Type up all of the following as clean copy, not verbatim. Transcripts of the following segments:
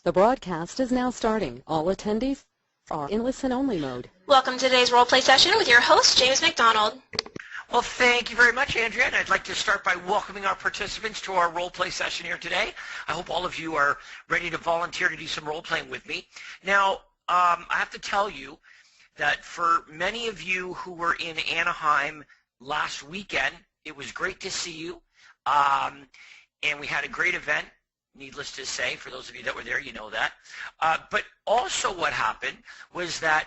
The broadcast is now starting. All attendees are in listen-only mode. Welcome to today's role play session with your host, James McDonald. Well, thank you very much, Andrea, and I'd like to start by welcoming our participants to our role play session here today. I hope all of you are ready to volunteer to do some role playing with me. Now, I have to tell you that for many of you who were in Anaheim last weekend, it was great to see you, and we had a great event. Needless to say, for those of you that were there, you know that. But also what happened was that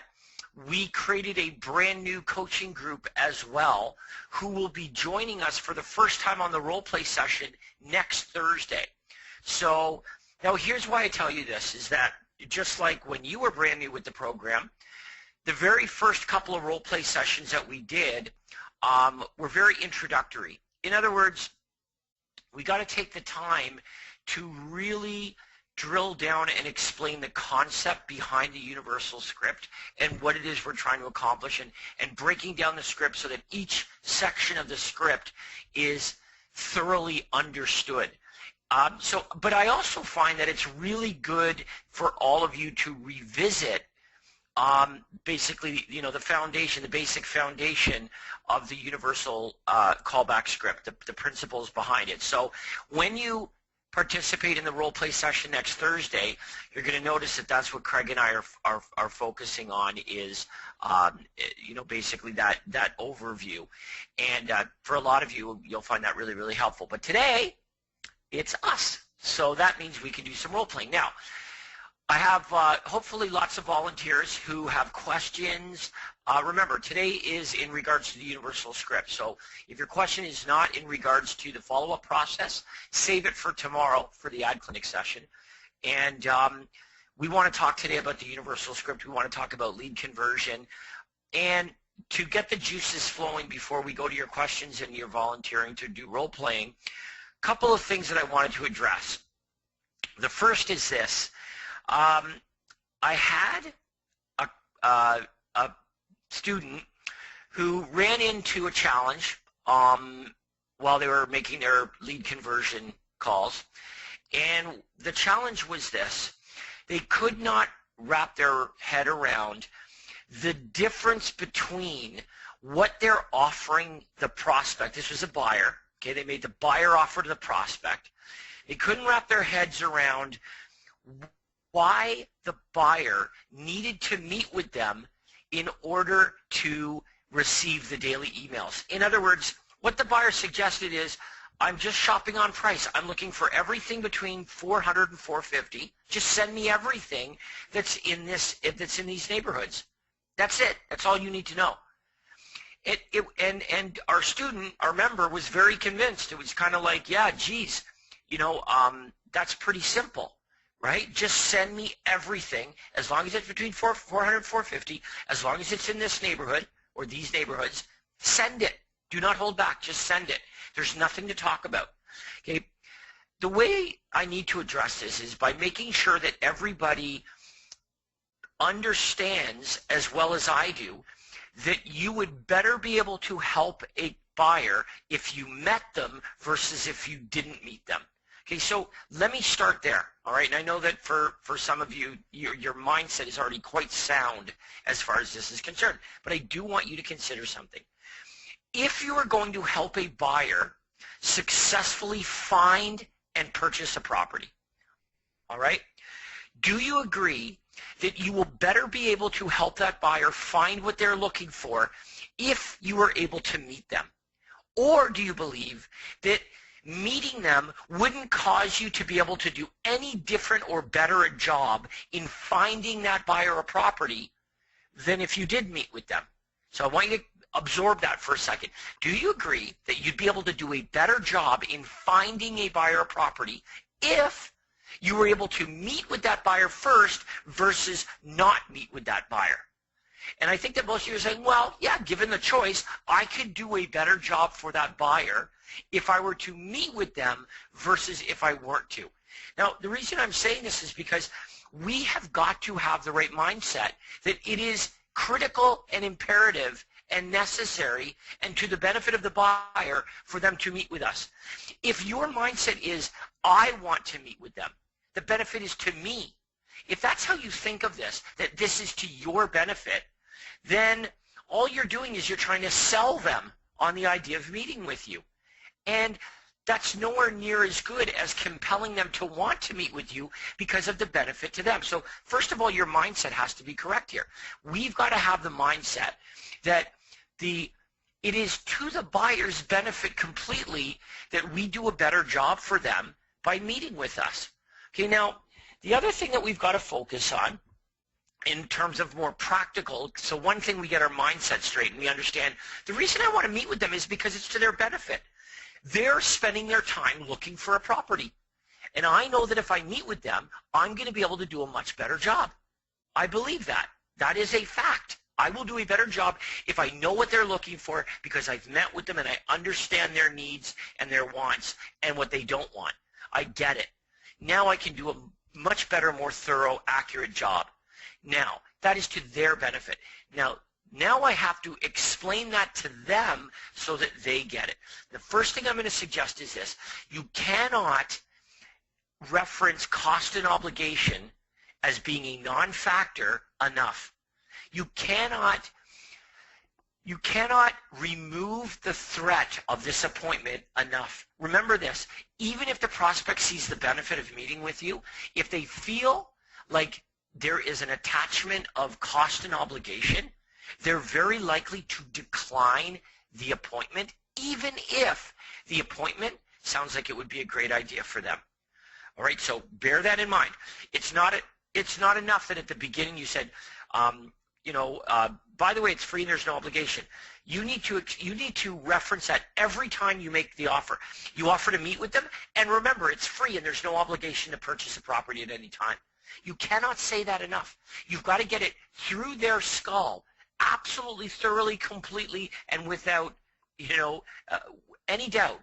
we created a brand new coaching group as well who will be joining us for the first time on the role play session next Thursday. So now here's why I tell you this, is that just like when you were brand new with the program, the very first couple of role play sessions that we did were very introductory. In other words, we got to take the time to really drill down and explain the concept behind the universal script and what it is we're trying to accomplish, and breaking down the script so that each section of the script is thoroughly understood. But I also find that it's really good for all of you to revisit basically, the foundation, the basic foundation of the universal callback script, the principles behind it. So when you participate in the role play session next Thursday, you're going to notice that that's what Craig and I are focusing on, is basically that overview. And for a lot of you, you'll find that really, really helpful. But today, it's us. So that means we can do some role playing. Now, I have hopefully lots of volunteers who have questions. Remember, today is in regards to the universal script. So if your question is not in regards to the follow-up process, save it for tomorrow for the ad clinic session. And we want to talk today about the universal script. We want to talk about lead conversion. And to get the juices flowing before we go to your questions and your volunteering to do role playing, a couple of things that I wanted to address. The first is this. I had a student who ran into a challenge while they were making their lead conversion calls, and the challenge was this: they could not wrap their head around the difference between what they're offering the prospect. This was a buyer, okay? They made the buyer offer to the prospect. They couldn't wrap their heads around why the buyer needed to meet with them in order to receive the daily emails. In other words, what the buyer suggested is, I'm just shopping on price. I'm looking for everything between $400 and $450. Just send me everything that's in these neighborhoods. That's it. That's all you need to know. And our student, our member, was very convinced. It was kind of like, yeah, geez, that's pretty simple. Right? Just send me everything, as long as it's between $400 and $450, as long as it's in this neighborhood or these neighborhoods, send it. Do not hold back. Just send it. There's nothing to talk about. Okay? The way I need to address this is by making sure that everybody understands, as well as I do, that you would better be able to help a buyer if you met them versus if you didn't meet them. Okay, so let me start there, all right? And I know that for some of you, your mindset is already quite sound as far as this is concerned, but I do want you to consider something. If you are going to help a buyer successfully find and purchase a property, all right, do you agree that you will better be able to help that buyer find what they're looking for if you are able to meet them? Or do you believe that meeting them wouldn't cause you to be able to do any different or better a job in finding that buyer a property than if you did meet with them? So I want you to absorb that for a second. Do you agree that you'd be able to do a better job in finding a buyer a property if you were able to meet with that buyer first versus not meet with that buyer? And I think that most of you are saying, well, yeah, given the choice, I could do a better job for that buyer if I were to meet with them versus if I weren't to. Now, the reason I'm saying this is because we have got to have the right mindset that it is critical and imperative and necessary and to the benefit of the buyer for them to meet with us. If your mindset is, I want to meet with them, the benefit is to me, If that's how you think of this, that this is to your benefit, then all you're doing is you're trying to sell them on the idea of meeting with you. And that's nowhere near as good as compelling them to want to meet with you because of the benefit to them. So first of all, your mindset has to be correct here. We've got to have the mindset that it is to the buyer's benefit completely that we do a better job for them by meeting with us. Okay, now, the other thing that we've got to focus on in terms of more practical, so one thing, we get our mindset straight and we understand the reason I want to meet with them is because it's to their benefit. They're spending their time looking for a property. And I know that if I meet with them, I'm going to be able to do a much better job. I believe that. That is a fact. I will do a better job if I know what they're looking for because I've met with them and I understand their needs and their wants and what they don't want. I get it. Now I can do a much better, more thorough, accurate job. Now, that is to their benefit. Now I have to explain that to them so that they get it. The first thing I'm going to suggest is this. You cannot reference cost and obligation as being a non-factor enough. You cannot remove the threat of this appointment enough. Remember this, even if the prospect sees the benefit of meeting with you, if they feel like there is an attachment of cost and obligation, they're very likely to decline the appointment, even if the appointment sounds like it would be a great idea for them. All right, so bear that in mind. It's not enough that at the beginning you said, by the way, it's free and there's no obligation. You need to reference that every time you make the offer. You offer to meet with them, and remember, it's free and there's no obligation to purchase a property at any time. You cannot say that enough. You've got to get it through their skull, absolutely, thoroughly, completely, and without, any doubt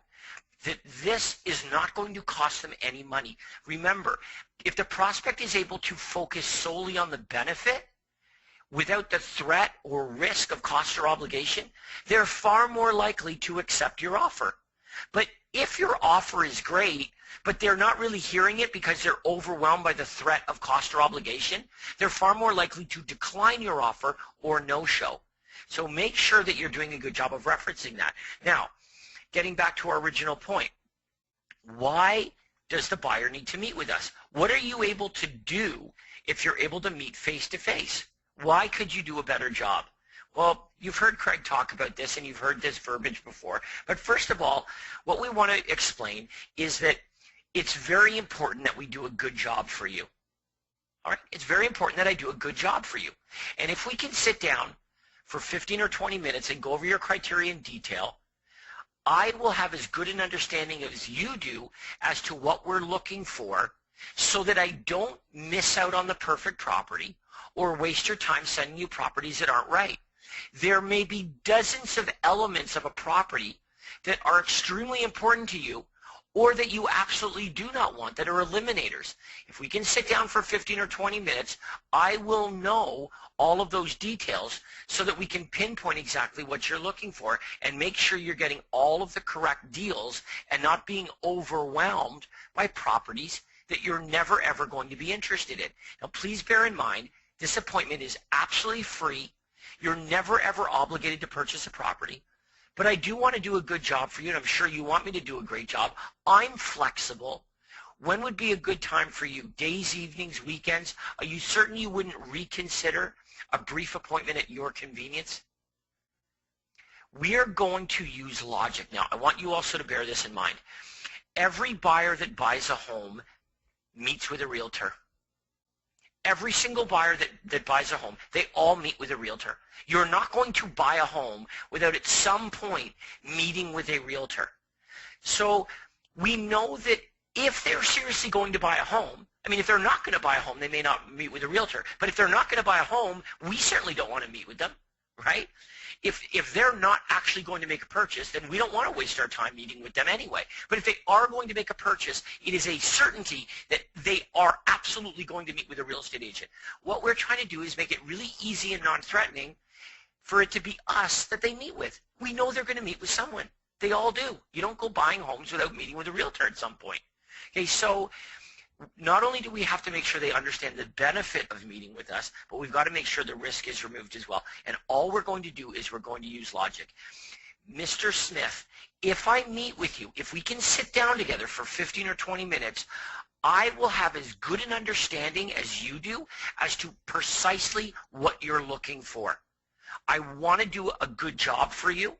that this is not going to cost them any money. Remember, if the prospect is able to focus solely on the benefit, without the threat or risk of cost or obligation, they're far more likely to accept your offer. But if your offer is great, but they're not really hearing it because they're overwhelmed by the threat of cost or obligation, they're far more likely to decline your offer or no-show. So make sure that you're doing a good job of referencing that. Now, getting back to our original point, why does the buyer need to meet with us? What are you able to do if you're able to meet face-to-face? Why could you do a better job? Well, you've heard Craig talk about this and you've heard this verbiage before. But first of all, what we want to explain is that it's very important that we do a good job for you. All right? It's very important that I do a good job for you. And if we can sit down for 15 or 20 minutes and go over your criteria in detail, I will have as good an understanding as you do as to what we're looking for so that I don't miss out on the perfect property or waste your time sending you properties that aren't right. There may be dozens of elements of a property that are extremely important to you or that you absolutely do not want, that are eliminators. If we can sit down for 15 or 20 minutes, I will know all of those details so that we can pinpoint exactly what you're looking for and make sure you're getting all of the correct deals and not being overwhelmed by properties that you're never ever going to be interested in. Now please bear in mind, this appointment is absolutely free. You're never ever obligated to purchase a property. But I do want to do a good job for you, and I'm sure you want me to do a great job. I'm flexible. When would be a good time for you? Days, evenings, weekends? Are you certain you wouldn't reconsider a brief appointment at your convenience? We are going to use logic. Now, I want you also to bear this in mind. Every buyer that buys a home meets with a realtor. Every single buyer that buys a home, they all meet with a realtor. You're not going to buy a home without at some point meeting with a realtor. So we know that if they're seriously going to buy a home, I mean, if they're not going to buy a home, they may not meet with a realtor. But if they're not going to buy a home, we certainly don't want to meet with them, right? If they're not actually going to make a purchase, then we don't want to waste our time meeting with them anyway. But if they are going to make a purchase, it is a certainty that they are absolutely going to meet with a real estate agent. What we're trying to do is make it really easy and non-threatening for it to be us that they meet with. We know they're going to meet with someone. They all do. You don't go buying homes without meeting with a realtor at some point. Okay, so not only do we have to make sure they understand the benefit of meeting with us, but we've got to make sure the risk is removed as well. And all we're going to do is we're going to use logic. Mr. Smith, if I meet with you, if we can sit down together for 15 or 20 minutes, I will have as good an understanding as you do as to precisely what you're looking for. I want to do a good job for you,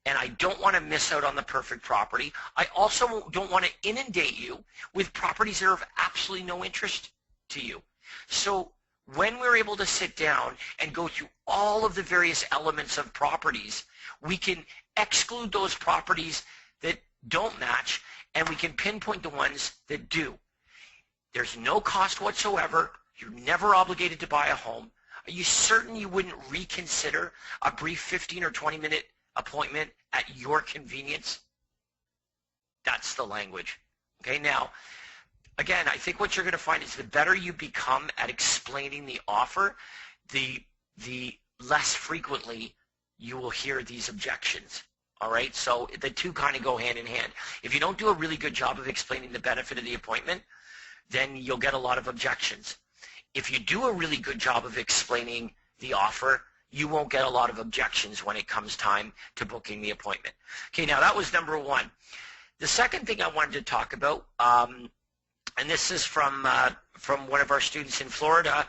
and I don't want to miss out on the perfect property. I also don't want to inundate you with properties that are of absolutely no interest to you. So when we're able to sit down and go through all of the various elements of properties, we can exclude those properties that don't match, and we can pinpoint the ones that do. There's no cost whatsoever. You're never obligated to buy a home. Are you certain you wouldn't reconsider a brief 15 or 20-minute appointment at your convenience? That's the language. Okay, now, again, I think what you're going to find is the better you become at explaining the offer, the less frequently you will hear these objections. All right, so the two kind of go hand in hand. If you don't do a really good job of explaining the benefit of the appointment, then you'll get a lot of objections. If you do a really good job of explaining the offer, you won't get a lot of objections when it comes time to booking the appointment. Okay, now that was number one. The second thing I wanted to talk about, and this is from one of our students in Florida,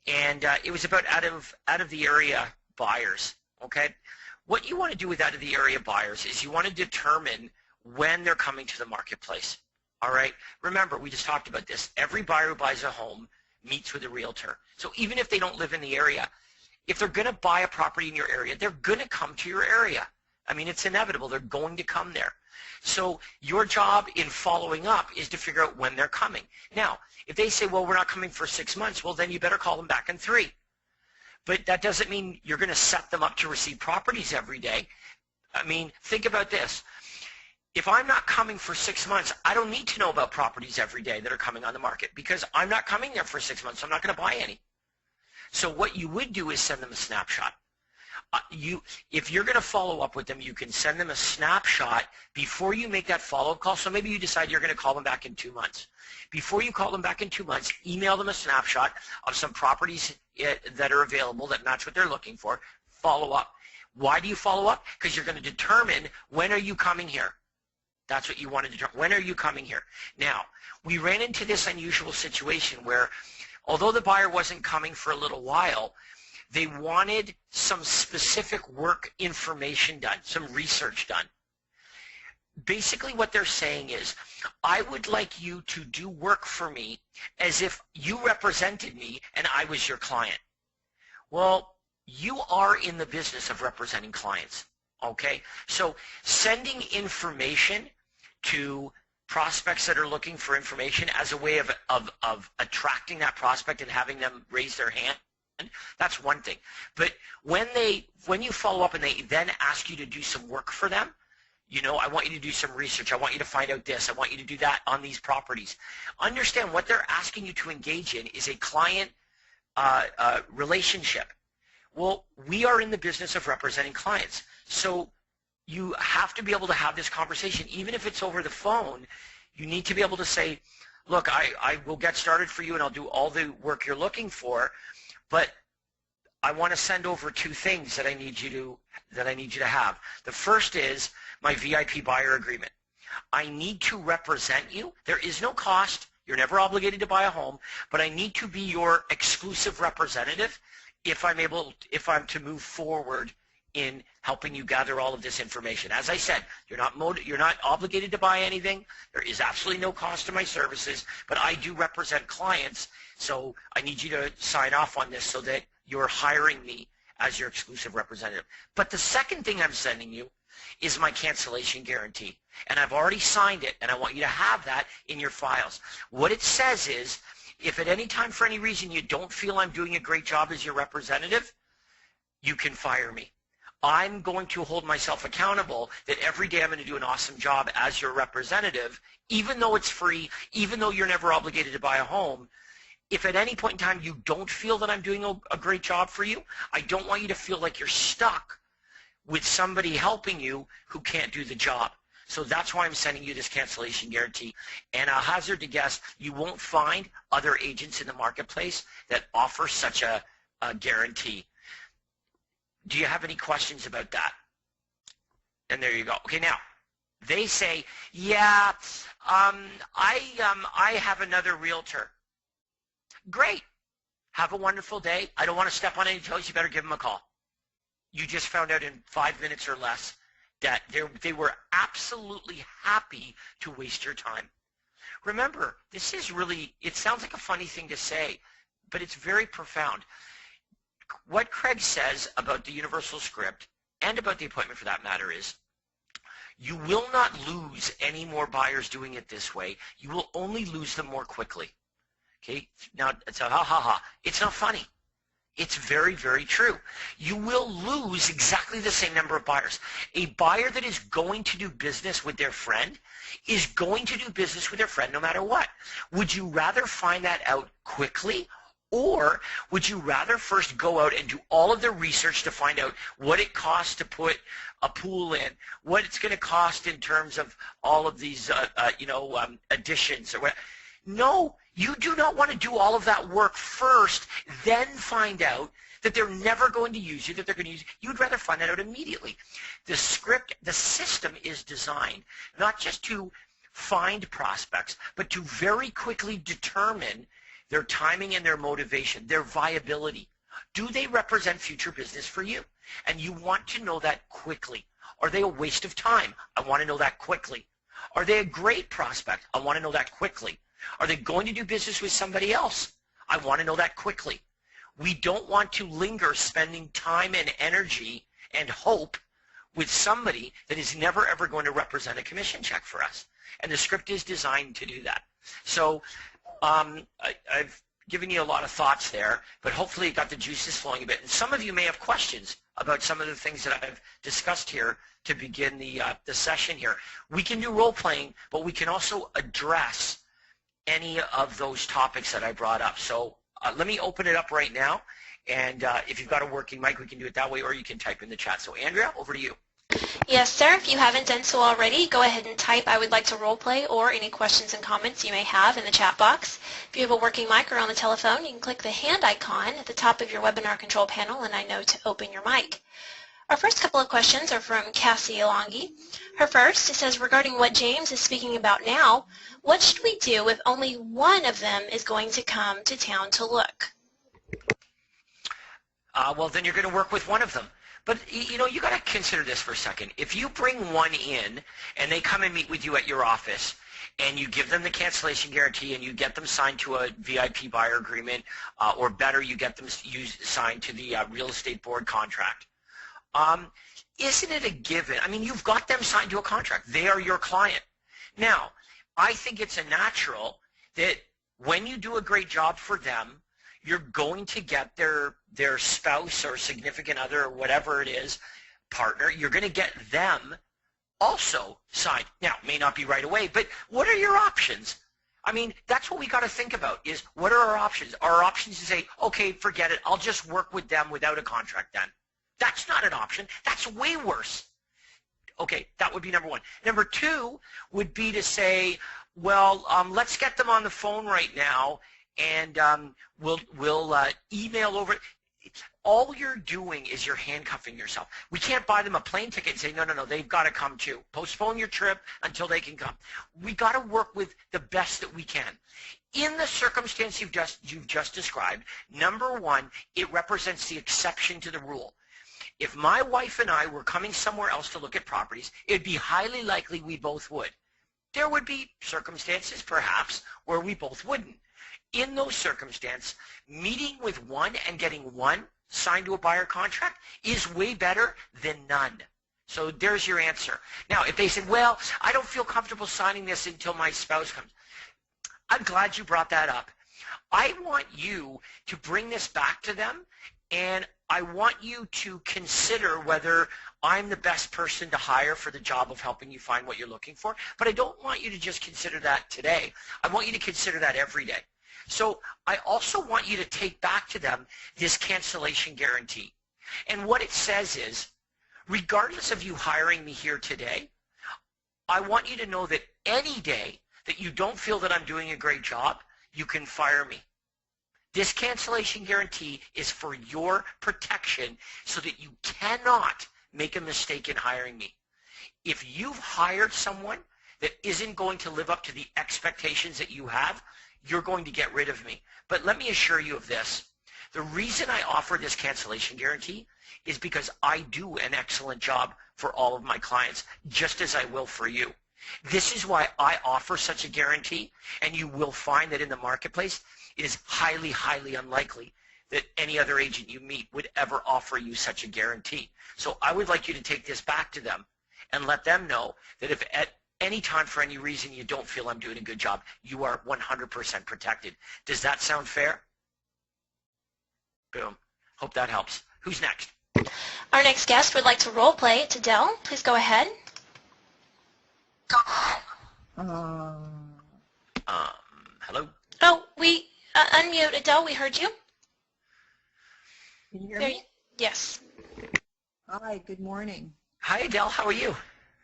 and it was about out of the area buyers. Okay, what you want to do with out of the area buyers is you want to determine when they're coming to the marketplace. All right, remember, we just talked about this. Every buyer who buys a home meets with a realtor. So even if they don't live in the area, if they're going to buy a property in your area, they're going to come to your area. I mean, it's inevitable. They're going to come there. So your job in following up is to figure out when they're coming. Now, if they say, well, we're not coming for 6 months, well, then you better call them back in 3. But that doesn't mean you're going to set them up to receive properties every day. I mean, think about this. If I'm not coming for 6 months, I don't need to know about properties every day that are coming on the market because I'm not coming there for 6 months. So I'm not going to buy any. So what you would do is send them a snapshot. If you're going to follow up with them, you can send them a snapshot before you make that follow-up call. So maybe you decide you're going to call them back in 2 months. Before you call them back in 2 months, email them a snapshot of some properties that are available that match what they're looking for. Follow up. Why do you follow up? Because you're going to determine when are you coming here. That's what you want to determine. When are you coming here? Now, we ran into this unusual situation where although the buyer wasn't coming for a little while, they wanted some specific work information done, some research done. Basically what they're saying is, I would like you to do work for me as if you represented me and I was your client. Well, you are in the business of representing clients. Okay, so sending information to prospects that are looking for information as a way of attracting that prospect and having them raise their hand, that's one thing. But when you follow up and they then ask you to do some work for them, you know, I want you to do some research. I want you to find out this. I want you to do that on these properties. Understand what they're asking you to engage in is a client relationship. Well, we are in the business of representing clients. So you have to be able to have this conversation. Even if it's over the phone, you need to be able to say, look, I will get started for you and I'll do all the work you're looking for, but I want to send over 2 things that I need you to have. The first is my VIP buyer agreement. I need to represent you. There is no cost. You're never obligated to buy a home, but I need to be your exclusive representative if I'm to move forward in helping you gather all of this information. As I said, you're not obligated to buy anything. There is absolutely no cost to my services, but I do represent clients, so I need you to sign off on this so that you're hiring me as your exclusive representative. But the second thing I'm sending you is my cancellation guarantee, and I've already signed it, and I want you to have that in your files. What it says is, if at any time for any reason you don't feel I'm doing a great job as your representative, you can fire me. I'm going to hold myself accountable that every day I'm going to do an awesome job as your representative, even though it's free, even though you're never obligated to buy a home. If at any point in time you don't feel that I'm doing a great job for you, I don't want you to feel like you're stuck with somebody helping you who can't do the job. So that's why I'm sending you this cancellation guarantee. And I'll hazard to guess you won't find other agents in the marketplace that offer such a guarantee. Do you have any questions about that? And there you go. Okay, now, they say, yeah, I have another realtor. Great. Have a wonderful day. I don't want to step on any toes. You better give them a call. You just found out in 5 minutes or less that they were absolutely happy to waste your time. Remember, this is really, it sounds like a funny thing to say, but it's very profound. What Craig says about the universal script, and about the appointment for that matter, is you will not lose any more buyers doing it this way. You will only lose them more quickly. Okay? Now, it's a ha. It's not funny. It's very, very true. You will lose exactly the same number of buyers. A buyer that is going to do business with their friend is going to do business with their friend no matter what. Would you rather find that out quickly, or would you rather first go out and do all of the research to find out what it costs to put a pool in, what it's going to cost in terms of all of these additions or what? No, you do not want to do all of that work first, then find out that they're never going to use you, that they're going to use you. You'd rather find that out immediately. The script, the system is designed not just to find prospects, but to very quickly determine their timing and their motivation, their viability. Do they represent future business for you? And you want to know that quickly. Are they a waste of time? I want to know that quickly. Are they a great prospect? I want to know that quickly. Are they going to do business with somebody else? I want to know that quickly. We don't want to linger spending time and energy and hope with somebody that is never ever going to represent a commission check for us. And the script is designed to do that. So I've given you a lot of thoughts there, but hopefully it got the juices flowing a bit. And some of you may have questions about some of the things that I've discussed here to begin the session here. We can do role-playing, but we can also address any of those topics that I brought up. So let me open it up right now, and if you've got a working mic, we can do it that way, or you can type in the chat. So Andrea, over to you. Yes, sir. If you haven't done so already, go ahead and type "I would like to role play" or any questions and comments you may have in the chat box. If you have a working mic or on the telephone, you can click the hand icon at the top of your webinar control panel, and I know to open your mic. Our first couple of questions are from Cassie Alongi. Her first, it says, regarding what James is speaking about now, what should we do if only one of them is going to come to town to look? Well, then you're going to work with one of them. But, you know, you got to consider this for a second. If you bring one in and they come and meet with you at your office and you give them the cancellation guarantee and you get them signed to a VIP buyer agreement, or better, you get them signed to the real estate board contract, isn't it a given? I mean, you've got them signed to a contract. They are your client. Now, I think it's a natural that when you do a great job for them, you're going to get their spouse or significant other or whatever it is, partner, you're going to get them also signed. Now, it may not be right away, but what are your options? I mean, that's what we got to think about is what are our options? Our options to say, okay, forget it. I'll just work with them without a contract then. That's not an option. That's way worse. Okay, that would be number one. Number two would be to say, well, let's get them on the phone right now, and we'll email over. All you're doing is you're handcuffing yourself. We can't buy them a plane ticket and say, no, they've got to come too. Postpone your trip until they can come. We got to work with the best that we can. In the circumstance you've just described, number one, it represents the exception to the rule. If my wife and I were coming somewhere else to look at properties, it'd be highly likely we both would. There would be circumstances, perhaps, where we both wouldn't. In those circumstances, meeting with one and getting one signed to a buyer contract is way better than none. So there's your answer. Now, if they said, well, I don't feel comfortable signing this until my spouse comes, I'm glad you brought that up. I want you to bring this back to them, and I want you to consider whether I'm the best person to hire for the job of helping you find what you're looking for. But I don't want you to just consider that today. I want you to consider that every day. So I also want you to take back to them this cancellation guarantee. And what it says is, regardless of you hiring me here today, I want you to know that any day that you don't feel that I'm doing a great job, you can fire me. This cancellation guarantee is for your protection so that you cannot make a mistake in hiring me. If you've hired someone that isn't going to live up to the expectations that you have, you're going to get rid of me. But let me assure you of this. The reason I offer this cancellation guarantee is because I do an excellent job for all of my clients, just as I will for you. This is why I offer such a guarantee, and you will find that in the marketplace, it is highly, highly unlikely that any other agent you meet would ever offer you such a guarantee. So I would like you to take this back to them and let them know that if at any time for any reason you don't feel I'm doing a good job, you are 100% protected. Does that sound fair? Boom. Hope that helps. Who's next? Our next guest would like to role play. It's Adele. Please go ahead. Hello? Oh, we unmute Adele. We heard you. Can you hear There me? you- Yes. Hi, good morning. Hi, Adele. How are you?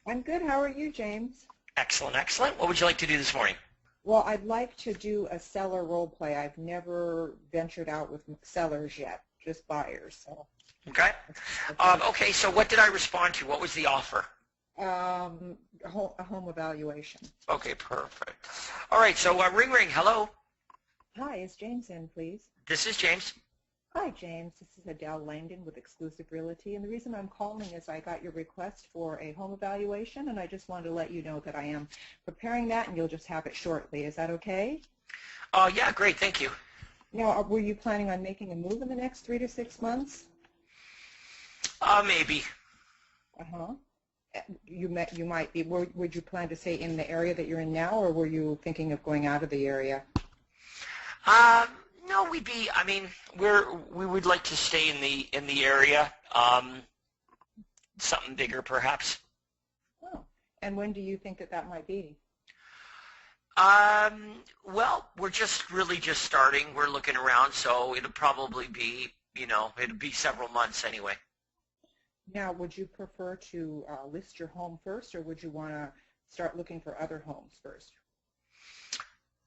I'm good. How are you, James? Excellent, excellent. What would you like to do this morning? Well, I'd like to do a seller role play. I've never ventured out with sellers yet, just buyers. So, Okay. Okay, so what did I respond to? What was the offer? a home evaluation. Okay, perfect. All right, so ring, ring. Hello. Hi, is James in, please? This is James. Hi, James. This is Adele Langdon with Exclusive Realty, and the reason I'm calling is I got your request for a home evaluation, and I just wanted to let you know that I am preparing that, and you'll just have it shortly. Is that okay? Yeah, great. Thank you. Now, were you planning on making a move in the next 3 to 6 months? Maybe. Uh-huh. You might be. Would you plan to stay in the area that you're in now, or were you thinking of going out of the area? No, we would like to stay in the area. Something bigger, perhaps. Oh. And when do you think that might be? Well, we're really just starting. We're looking around, so it'll probably be, it'll be several months anyway. Now, would you prefer to list your home first, or would you want to start looking for other homes first?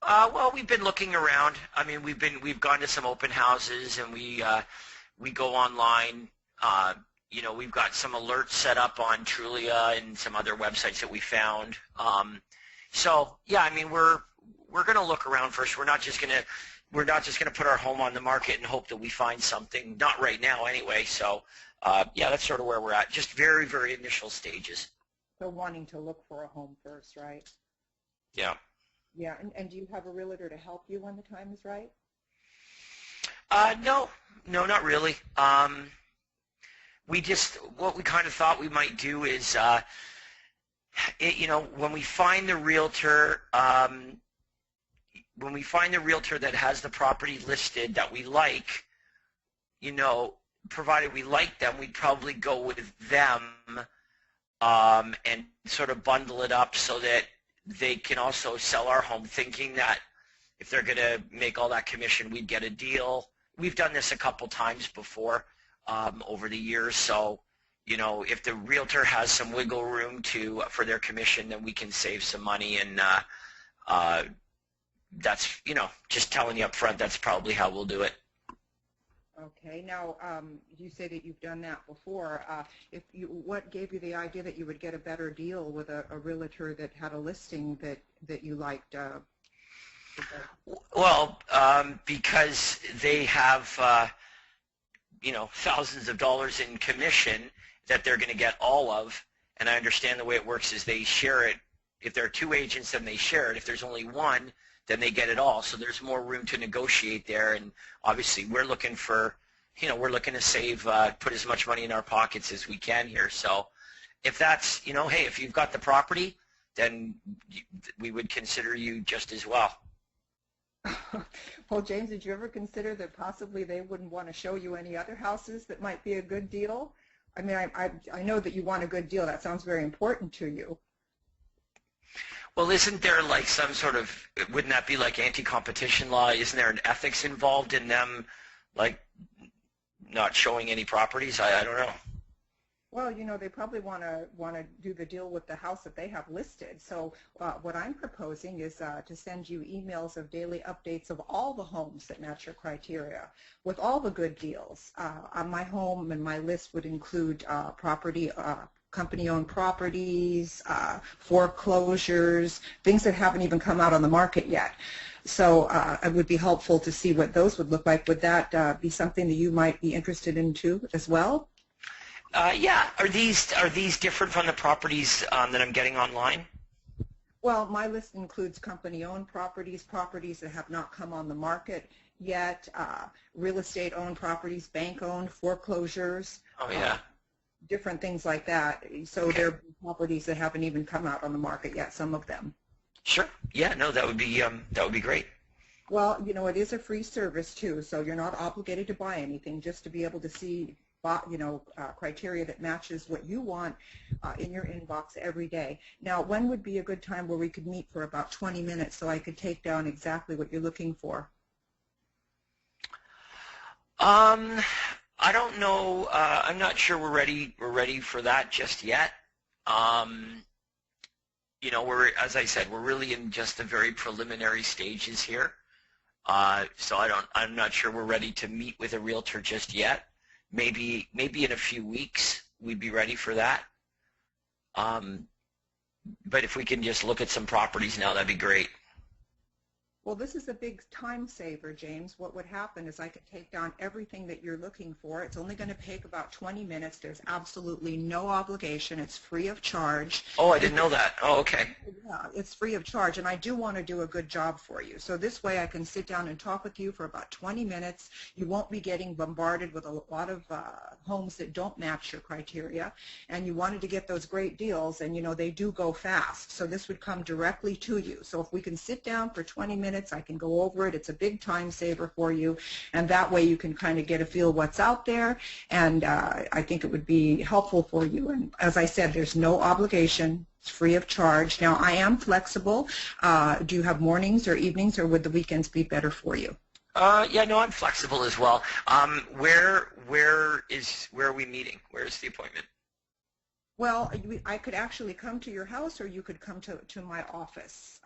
Well, we've been looking around. I mean, we've gone to some open houses, and we go online. We've got some alerts set up on Trulia and some other websites that we found. So yeah, I mean, we're going to look around first. We're not just going to put our home on the market and hope that we find something. Not right now, anyway. So yeah, that's sort of where we're at. Just very, very initial stages. So wanting to look for a home first, right? Yeah. Yeah, and do you have a realtor to help you when the time is right? No, not really. What we kind of thought we might do is, when we find the realtor, that has the property listed that we like, provided we like them, we'd probably go with them and sort of bundle it up so that they can also sell our home, thinking that if they're going to make all that commission, we'd get a deal. We've done this a couple times before over the years, so if the realtor has some wiggle room for their commission, then we can save some money, and that's just telling you up front, that's probably how we'll do it. Okay. Now, you say that you've done that before. What gave you the idea that you would get a better deal with a realtor that had a listing that you liked? Well, because they have, thousands of dollars in commission that they're going to get all of, and I understand the way it works is they share it. If there are two agents, then they share it. If there's only one, then they get it all. So there's more room to negotiate there, and obviously we're looking to save, put as much money in our pockets as we can here. So if that's, hey, if you've got the property, then we would consider you just as well. Well, James, did you ever consider that possibly they wouldn't want to show you any other houses that might be a good deal? I mean, I know that you want a good deal. That sounds very important to you. Well, isn't there like some sort of, wouldn't that be like anti-competition law? Isn't there an ethics involved in them, like, not showing any properties? I don't know. Well, they probably want to do the deal with the house that they have listed. So what I'm proposing is to send you emails of daily updates of all the homes that match your criteria with all the good deals. On my home and my list would include company-owned properties, foreclosures, things that haven't even come out on the market yet. So it would be helpful to see what those would look like. Would that be something that you might be interested in too as well? Yeah. Are these different from the properties that I'm getting online? Well, my list includes company-owned properties, properties that have not come on the market yet, real estate-owned properties, bank-owned, foreclosures. Oh, yeah. Different things like that. So Okay. there are properties that haven't even come out on the market yet, some of them. Sure. Yeah. No, that would be great. Well, it is a free service too, so you're not obligated to buy anything, just to be able to see criteria that matches what you want in your inbox every day. Now, when would be a good time where we could meet for about 20 minutes so I could take down exactly what you're looking for? I don't know. I'm not sure we're ready for that just yet. As I said, we're really in just the very preliminary stages here. So I'm not sure we're ready to meet with a realtor just yet. Maybe in a few weeks we'd be ready for that. But if we can just look at some properties now, that'd be great. Well, this is a big time saver, James. What would happen is I could take down everything that you're looking for. It's only going to take about 20 minutes. There's absolutely no obligation. It's free of charge. Oh, I didn't know that. Oh, okay. Yeah, it's free of charge, and I do want to do a good job for you. So this way I can sit down and talk with you for about 20 minutes. You won't be getting bombarded with a lot of homes that don't match your criteria, and you wanted to get those great deals, and they do go fast. So this would come directly to you. So if we can sit down for 20 minutes, I can go over it. It's a big time saver for you, and that way you can kind of get a feel what's out there, and I think it would be helpful for you. And as I said, there's no obligation. It's free of charge. Now, I am flexible. Do you have mornings or evenings, or would the weekends be better for you? Yeah, no, I'm flexible as well. Where are we meeting? Where is the appointment? Well, I could actually come to your house, or you could come to my office.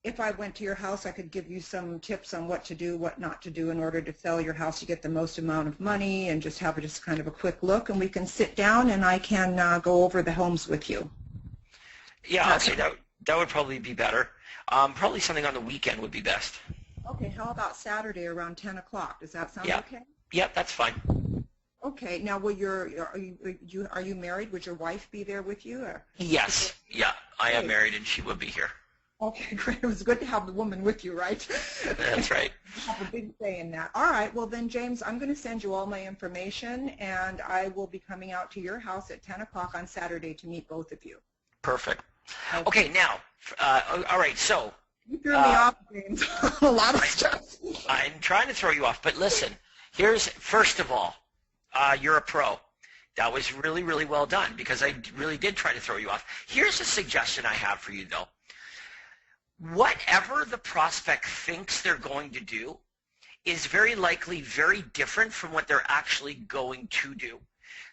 If I went to your house, I could give you some tips on what to do, what not to do in order to sell your house to get the most amount of money, and just have just kind of a quick look, and we can sit down and I can go over the homes with you. Yeah, okay, that would probably be better. Probably something on the weekend would be best. Okay, how about Saturday around 10 o'clock? Does that sound okay? Yeah, that's fine. Okay, now are you married? Would your wife be there with you? Or? Yes, yeah, I am married and she will be here. Okay, great. It was good to have the woman with you, right? That's right. You have a big say in that. All right, well then, James, I'm going to send you all my information, and I will be coming out to your house at 10 o'clock on Saturday to meet both of you. Perfect. Okay, now, all right, so. You threw me off, James. A lot of stuff. I'm trying to throw you off, but listen, first of all, you're a pro. That was really, really well done, because I really did try to throw you off. Here's a suggestion I have for you, though. Whatever the prospect thinks they're going to do is very likely very different from what they're actually going to do.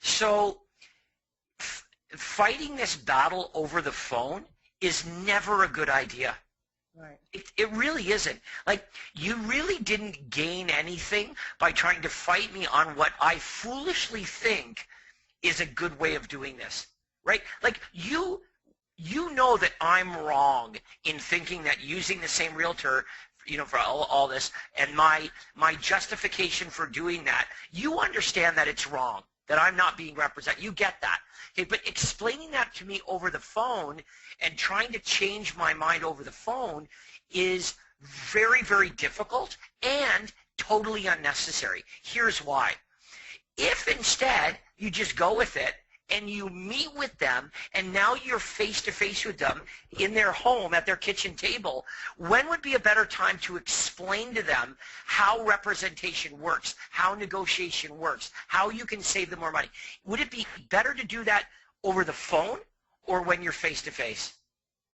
So fighting this battle over the phone is never a good idea. Right. It really isn't. Like, you really didn't gain anything by trying to fight me on what I foolishly think is a good way of doing this, right? Like, you know that I'm wrong in thinking that using the same realtor, for all this, and my justification for doing that, you understand that it's wrong, that I'm not being represented. You get that. Okay, but explaining that to me over the phone and trying to change my mind over the phone is very, very difficult and totally unnecessary. Here's why. If instead you just go with it, and you meet with them, and now you're face-to-face with them in their home at their kitchen table, when would be a better time to explain to them how representation works, how negotiation works, how you can save them more money? Would it be better to do that over the phone or when you're face-to-face?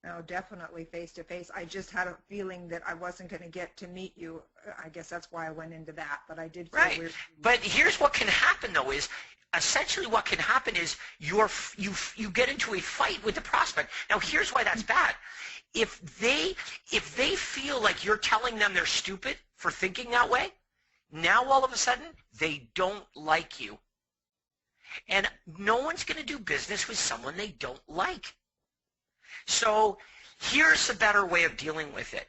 No, definitely face-to-face. I just had a feeling that I wasn't going to get to meet you. I guess that's why I went into that, but I did feel right. weird. But here's what can happen, though, is essentially what can happen is you get into a fight with the prospect. Now, here's why that's bad. If they feel like you're telling them they're stupid for thinking that way, now all of a sudden they don't like you. And no one's going to do business with someone they don't like. So here's a better way of dealing with it.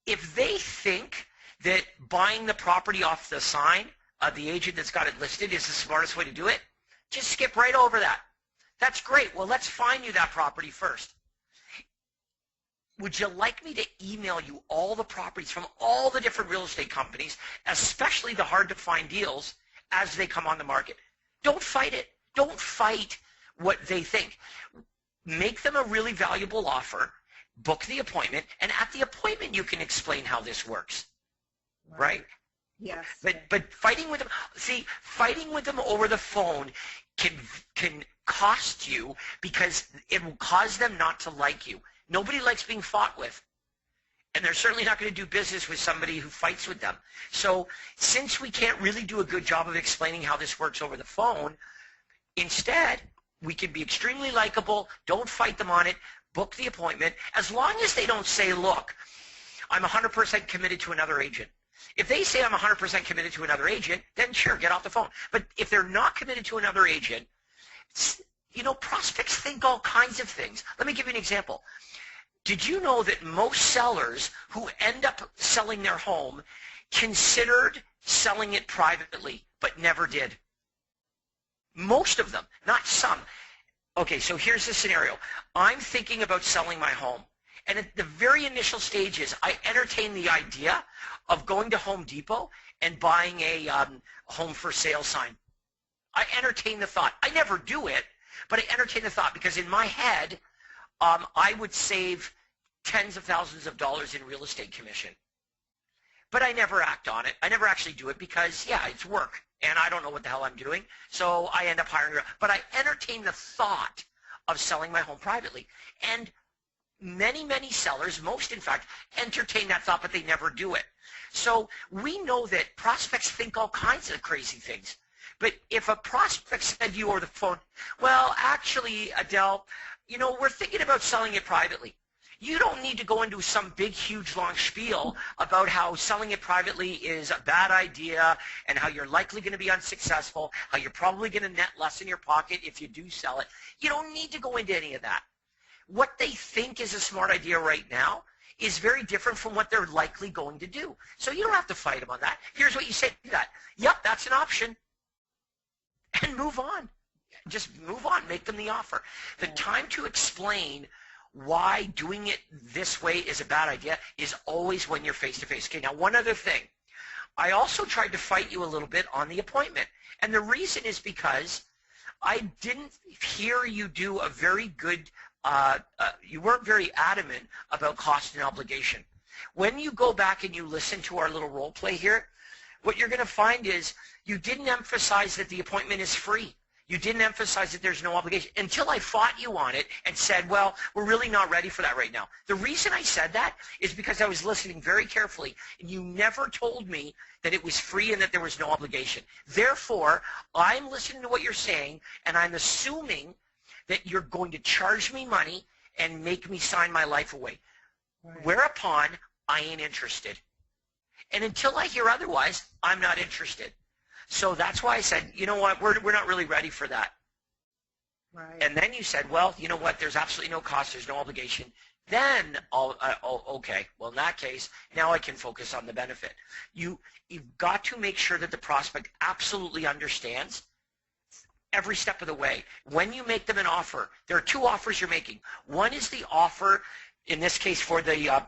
If they think that buying the property off the sign of the agent that's got it listed is the smartest way to do it, just skip right over that. That's great. Well, let's find you that property first. Would you like me to email you all the properties from all the different real estate companies, especially the hard-to-find deals, as they come on the market? Don't fight it. Don't fight what they think. Make them a really valuable offer, book the appointment, and at the appointment you can explain how this works, right? Yes. But fighting with them, see, fighting with them over the phone can cost you because it will cause them not to like you. Nobody likes being fought with. And they're certainly not going to do business with somebody who fights with them. So since we can't really do a good job of explaining how this works over the phone, instead, we can be extremely likable. Don't fight them on it. Book the appointment. As long as they don't say, look, I'm 100% committed to another agent. If they say I'm 100% committed to another agent, then sure, get off the phone. But if they're not committed to another agent, you know, prospects think all kinds of things. Let me give you an example. Did you know that most sellers who end up selling their home considered selling it privately, but never did? Most of them, not some. Okay, so here's the scenario. I'm thinking about selling my home. And at the very initial stages, I entertained the idea of going to Home Depot and buying a home for sale sign. I entertained the thought. I never do it, but I entertain the thought because in my head, I would save tens of thousands of dollars in real estate commission. But I never act on it. I never actually do it because, yeah, it's work, and I don't know what the hell I'm doing, so I end up hiring her. But I entertain the thought of selling my home privately. And many, many sellers, most in fact, entertain that thought, but they never do it. So we know that prospects think all kinds of crazy things. But if a prospect said to you over the phone, well, actually, Adele, you know, we're thinking about selling it privately. You don't need to go into some big, huge, long spiel about how selling it privately is a bad idea and how you're likely going to be unsuccessful, how you're probably going to net less in your pocket if you do sell it. You don't need to go into any of that. What they think is a smart idea right now is very different from what they're likely going to do. So you don't have to fight them on that. Here's what you say to that. Yep, that's an option. And move on. Just move on. Make them the offer. The time to explain why doing it this way is a bad idea is always when you're face-to-face. Okay, now one other thing. I also tried to fight you a little bit on the appointment. And the reason is because I didn't hear you do a very good, you weren't very adamant about cost and obligation. When you go back and you listen to our little role play here, what you're going to find is you didn't emphasize that the appointment is free. You didn't emphasize that there's no obligation until I fought you on it and said, well, we're really not ready for that right now. The reason I said that is because I was listening very carefully, and you never told me that it was free and that there was no obligation. Therefore, I'm listening to what you're saying, and I'm assuming that you're going to charge me money and make me sign my life away. Right. Whereupon, I ain't interested. And until I hear otherwise, I'm not interested. So that's why I said, you know what, we're not really ready for that. Right. And then you said, well, you know what, there's absolutely no cost, there's no obligation. Then, okay, well, in that case, now I can focus on the benefit. You've got to make sure that the prospect absolutely understands every step of the way. When you make them an offer, there are two offers you're making. One is the offer, in this case, for the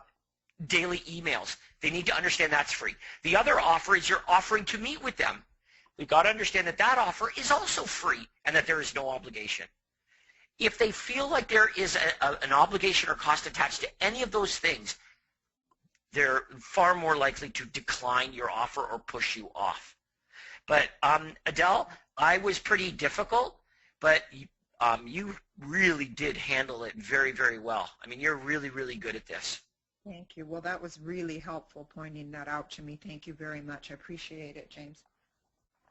daily emails. They need to understand that's free. The other offer is you're offering to meet with them. We've got to understand that that offer is also free and that there is no obligation. If they feel like there is an obligation or cost attached to any of those things, they're far more likely to decline your offer or push you off. But Adele, I was pretty difficult, but you really did handle it very, very well. I mean, you're really, really good at this. Thank you. Well, that was really helpful pointing that out to me. Thank you very much. I appreciate it, James.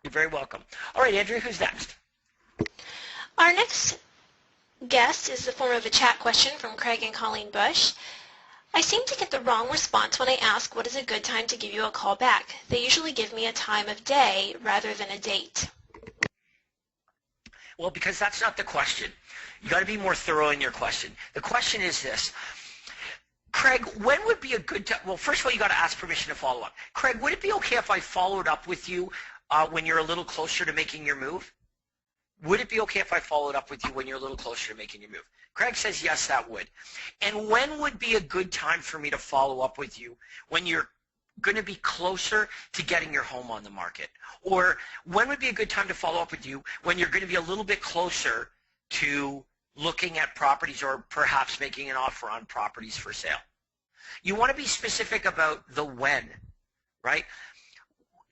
You're very welcome. All right, Andrea, who's next? Our next guest is the form of a chat question from Craig and Colleen Bush. I seem to get the wrong response when I ask what is a good time to give you a call back. They usually give me a time of day rather than a date. Well, because that's not the question. You got to be more thorough in your question. The question is this. Craig, when would be a good time? Well, first of all, you got to ask permission to follow up. Craig, would it be okay if I followed up with you when you're a little closer to making your move? Would it be okay if I followed up with you when you're a little closer to making your move? Craig says, yes, that would. And when would be a good time for me to follow up with you? When you're going to be closer to getting your home on the market? Or when would be a good time to follow up with you when you're going to be a little bit closer to looking at properties or perhaps making an offer on properties for sale? You want to be specific about the when, right?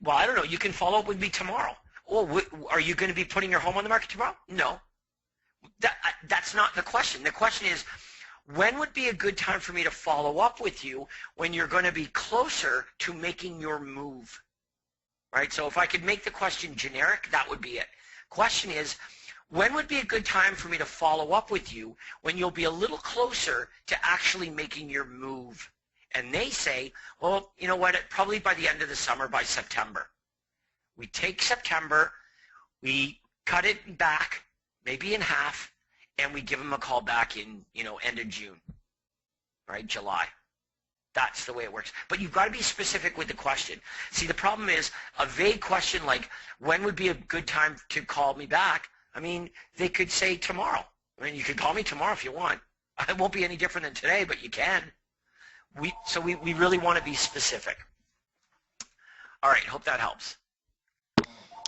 Well, I don't know. You can follow up with me tomorrow. Oh, are you going to be putting your home on the market tomorrow? No. That's not the question. The question is, when would be a good time for me to follow up with you when you're going to be closer to making your move? Right? So if I could make the question generic, that would be it. Question is, when would be a good time for me to follow up with you when you'll be a little closer to actually making your move? And they say, well, you know what, probably by the end of the summer, by September. We take September, we cut it back, maybe in half, and we give them a call back in, end of June, right, July. That's the way it works. But you've got to be specific with the question. See, the problem is a vague question like, when would be a good time to call me back? I mean, they could say tomorrow. I mean, you could call me tomorrow if you want. It won't be any different than today, but you can. So we really want to be specific. All right, hope that helps.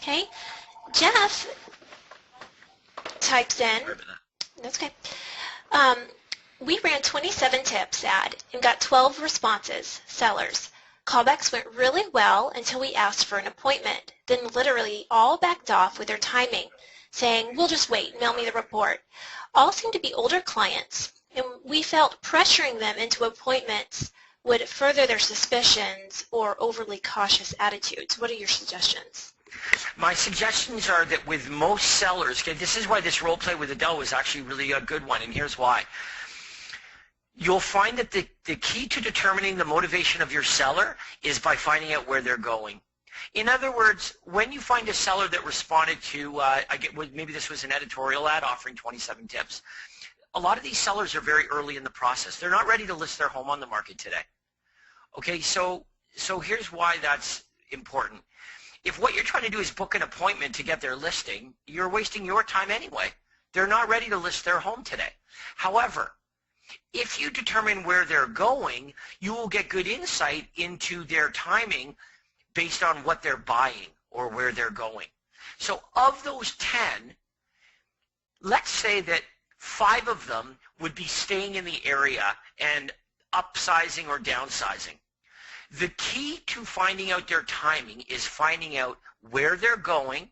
Okay. Jeff types in, that's okay, we ran 27 tips ad and got 12 responses, sellers. Callbacks went really well until we asked for an appointment. Then literally all backed off with their timing, saying, we'll just wait, mail me the report. All seemed to be older clients, and we felt pressuring them into appointments would further their suspicions or overly cautious attitudes. What are your suggestions? My suggestions are that with most sellers, okay, this is why this role play with Adele was actually really a good one, and here's why. You'll find that the key to determining the motivation of your seller is by finding out where they're going. In other words, when you find a seller that responded to, maybe this was an editorial ad offering 27 tips, a lot of these sellers are very early in the process. They're not ready to list their home on the market today. Okay, so here's why that's important. If what you're trying to do is book an appointment to get their listing, you're wasting your time anyway. They're not ready to list their home today. However, if you determine where they're going, you will get good insight into their timing based on what they're buying or where they're going. So of those 10, let's say that 5 of them would be staying in the area and upsizing or downsizing. The key to finding out their timing is finding out where they're going.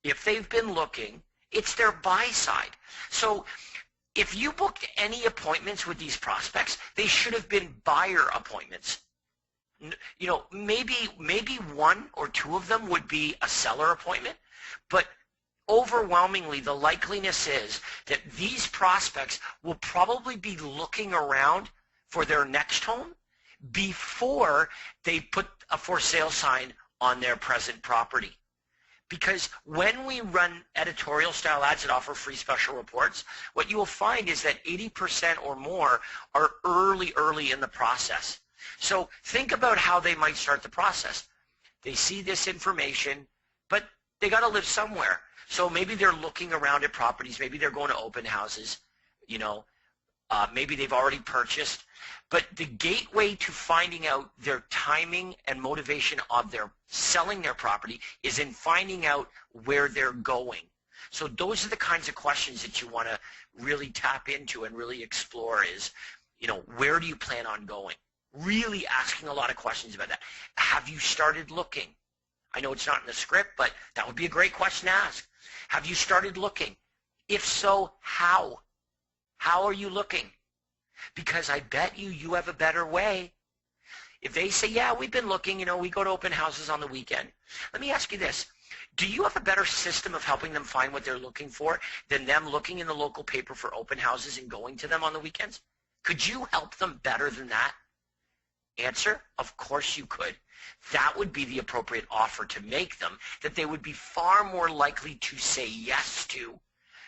If they've been looking, it's their buy side. So if you booked any appointments with these prospects, they should have been buyer appointments. Maybe 1 or 2 of them would be a seller appointment, but overwhelmingly the likeliness is that these prospects will probably be looking around for their next home before they put a for sale sign on their present property. Because when we run editorial style ads that offer free special reports, what you will find is that 80% or more are early in the process. So think about how they might start the process. They see this information, but they got to live somewhere. So maybe they're looking around at properties. Maybe they're going to open houses. Maybe they've already purchased. But the gateway to finding out their timing and motivation of their selling their property is in finding out where they're going. So those are the kinds of questions that you want to really tap into and really explore is, where do you plan on going? Really asking a lot of questions about that. Have you started looking? I know it's not in the script, but that would be a great question to ask. Have you started looking? If so, how? How are you looking? Because I bet you have a better way. If they say, yeah, we've been looking, we go to open houses on the weekend. Let me ask you this. Do you have a better system of helping them find what they're looking for than them looking in the local paper for open houses and going to them on the weekends? Could you help them better than that? Answer, of course you could. That would be the appropriate offer to make them, that they would be far more likely to say yes to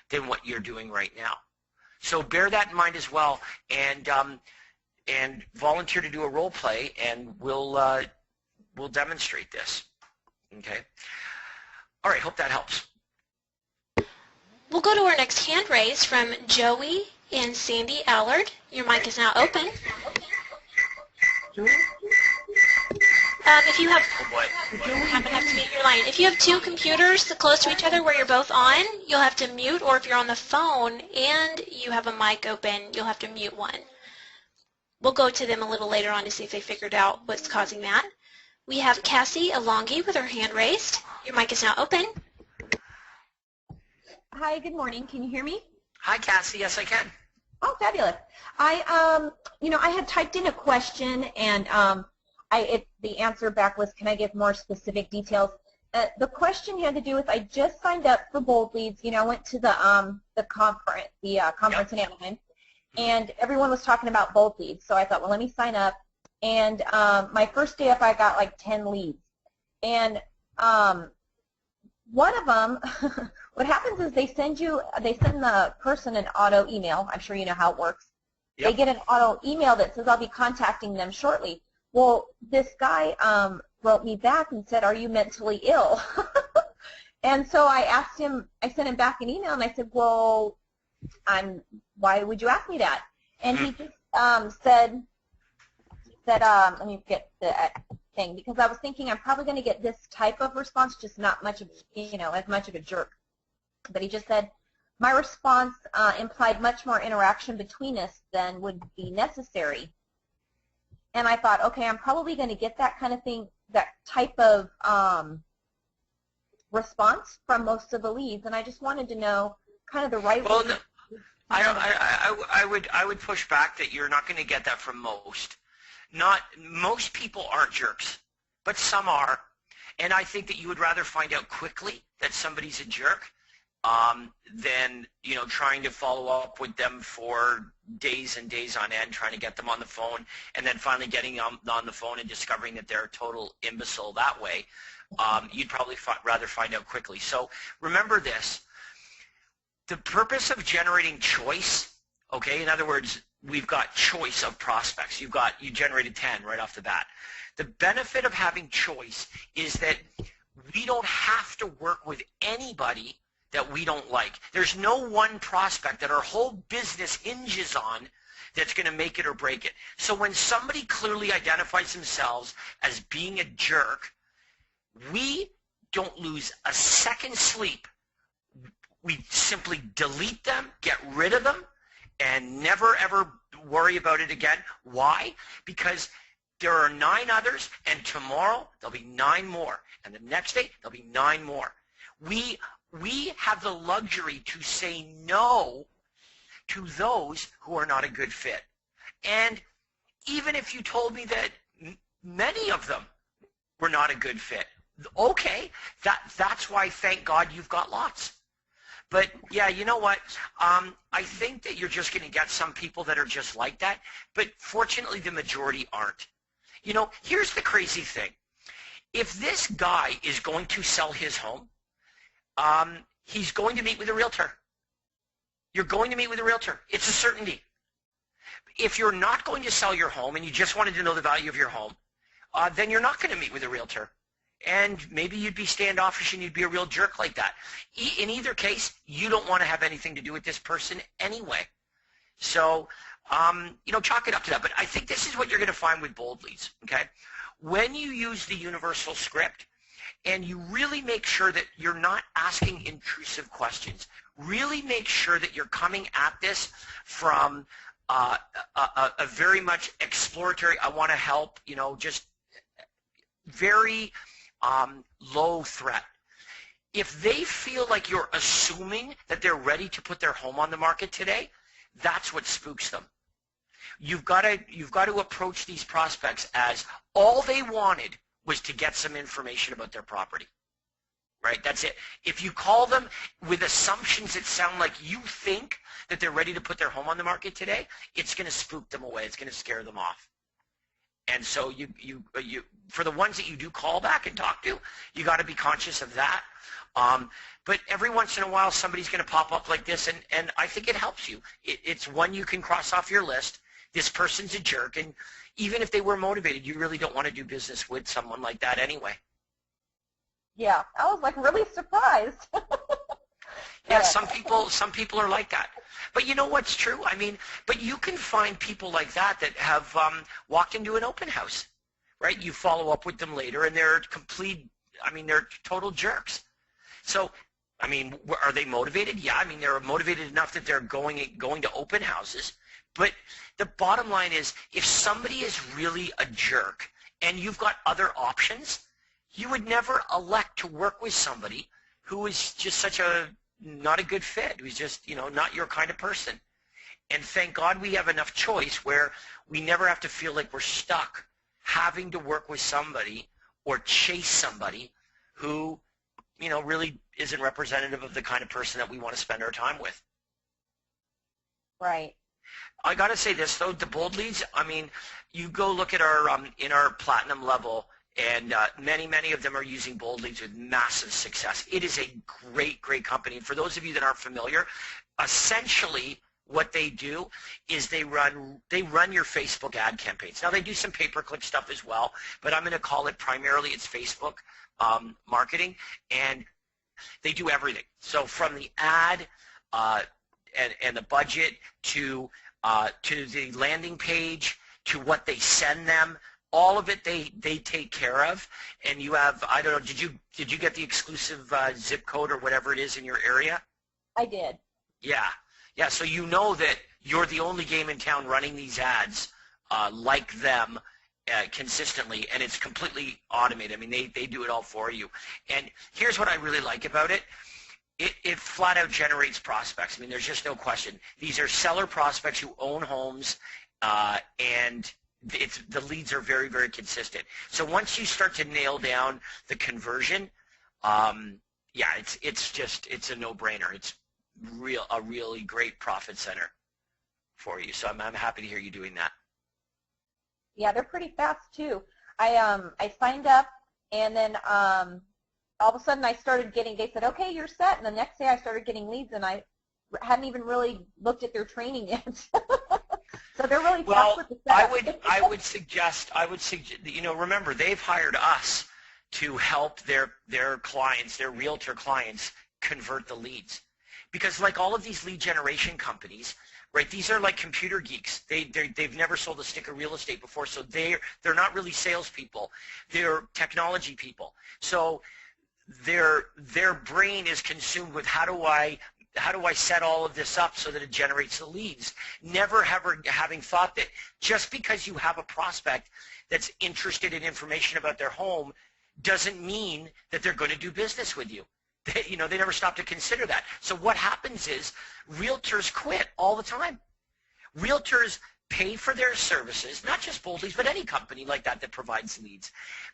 than what you're doing right now. So bear that in mind as well, and volunteer to do a role play, and we'll demonstrate this. Okay. All right. Hope that helps. We'll go to our next hand raise from Joey and Sandy Allard. Your mic is now open. If you have, happen to have to mute your line. If you have two computers close to each other where you're both on, you'll have to mute, or if you're on the phone and you have a mic open, you'll have to mute one. We'll go to them a little later on to see if they figured out what's causing that. We have Cassie Alongi with her hand raised. Your mic is now open. Hi, good morning. Can you hear me? Hi, Cassie. Yes, I can. Oh, fabulous. I had typed in a question, and the answer back was, can I give more specific details? The question had to do with, I just signed up for Bold Leads. I went to the conference, conference in Anaheim, and everyone was talking about Bold Leads. So I thought, well, let me sign up. And my first day up, I got like 10 leads. And one of them, what happens is they send the person an auto email. I'm sure you know how it works. Yep. They get an auto email that says, I'll be contacting them shortly. Well, this guy wrote me back and said, are you mentally ill? And so I sent him back an email, and I said, well, why would you ask me that? And he just said, let me get the thing, because I was thinking I'm probably going to get this type of response, just not much of, as much of a jerk. But he just said, my response implied much more interaction between us than would be necessary. And I thought, okay, I'm probably going to get that kind of thing, that type of response from most of the leads, and I just wanted to know kind of the right way. No, I would push back that you're not going to get that from most. Most people aren't jerks, but some are, and I think that you would rather find out quickly that somebody's a jerk than trying to follow up with them for days and days on end, trying to get them on the phone, and then finally getting on the phone and discovering that they're a total imbecile that way. You'd probably rather find out quickly. So remember this. The purpose of generating choice, okay, in other words, we've got choice of prospects. You generated 10 right off the bat. The benefit of having choice is that we don't have to work with anybody that we don't like. There's no one prospect that our whole business hinges on that's going to make it or break it. So when somebody clearly identifies themselves as being a jerk, we don't lose a second's sleep. We simply delete them, get rid of them, and never ever worry about it again. Why? Because there are 9 others, and tomorrow there'll be 9 more, and the next day there'll be 9 more. We have the luxury to say no to those who are not a good fit. And even if you told me that many of them were not a good fit, okay, that's why, thank God, you've got lots. But yeah, you know what? I think that you're just going to get some people that are just like that, but fortunately the majority aren't. Here's the crazy thing. If this guy is going to sell his home, he's going to meet with a realtor. You're going to meet with a realtor. It's a certainty. If you're not going to sell your home and you just wanted to know the value of your home, then you're not going to meet with a realtor. And maybe you'd be standoffish and you'd be a real jerk like that. In either case, you don't want to have anything to do with this person anyway. So, chalk it up to that. But I think this is what you're going to find with Bold Leads, okay? When you use the universal script and you really make sure that you're not asking intrusive questions, really make sure that you're coming at this from a very much exploratory, I want to help, just very low threat. If they feel like you're assuming that they're ready to put their home on the market today, that's what spooks them. You've got to approach these prospects as all they wanted was to get some information about their property. Right? That's it. If you call them with assumptions that sound like you think that they're ready to put their home on the market today, it's going to spook them away. It's going to scare them off. And so you for the ones that you do call back and talk to, you got to be conscious of that. But every once in a while, somebody's going to pop up like this, and I think it helps you. It's one you can cross off your list. This person's a jerk, and even if they were motivated, you really don't want to do business with someone like that anyway. Yeah, I was like really surprised. Yeah, some people are like that. But you know what's true? I mean, but you can find people like that that have walked into an open house, right? You follow up with them later, and they're they're total jerks. So, I mean, are they motivated? Yeah, I mean, they're motivated enough that they're going to open houses. But the bottom line is, if somebody is really a jerk and you've got other options, you would never elect to work with somebody who is just not a good fit, who's just, not your kind of person. And thank God we have enough choice where we never have to feel like we're stuck having to work with somebody or chase somebody who, really isn't representative of the kind of person that we want to spend our time with. Right. I got to say this, though, the bold leads, I mean, you go look at our in our platinum level, and many of them are using bold leads with massive success. It is a great company. And for those of you that aren't familiar, essentially what they do is they run your Facebook ad campaigns. Now, they do some pay-per-click stuff as well, but I'm going to call it primarily it's Facebook marketing, and they do everything. So from the ad and the budget to the landing page to what they send them, all of it they take care of. And you have, I don't know, did you get the exclusive zip code or whatever it is in your area? I did. Yeah, so you know that you're the only game in town running these ads like them consistently, and it's completely automated. I mean, they do it all for you. And here's what I really like about it. It flat out generates prospects. I mean, there's just no question. These are seller prospects who own homes, and the leads are very consistent. So once you start to nail down the conversion, yeah, it's a no-brainer. It's a really great profit center for you. So I'm happy to hear you doing that. Yeah, they're pretty fast too. I signed up, and then all of a sudden I started getting, they said, okay, you're set. And the next day I started getting leads, and I hadn't even really looked at their training yet. So they're really fast with the setup. I would suggest, remember, they've hired us to help their clients, their realtor clients, convert the leads. Because like all of these lead generation companies, right, these are like computer geeks. They've never sold a stick of real estate before, so they're not really salespeople. They're technology people. So their brain is consumed with how do I set all of this up so that it generates the leads? Never having thought that just because you have a prospect that's interested in information about their home doesn't mean that they're going to do business with you. They never stop to consider that. So what happens is realtors quit all the time. Realtors pay for their services, not just Bold Leads, but any company like that provides leads.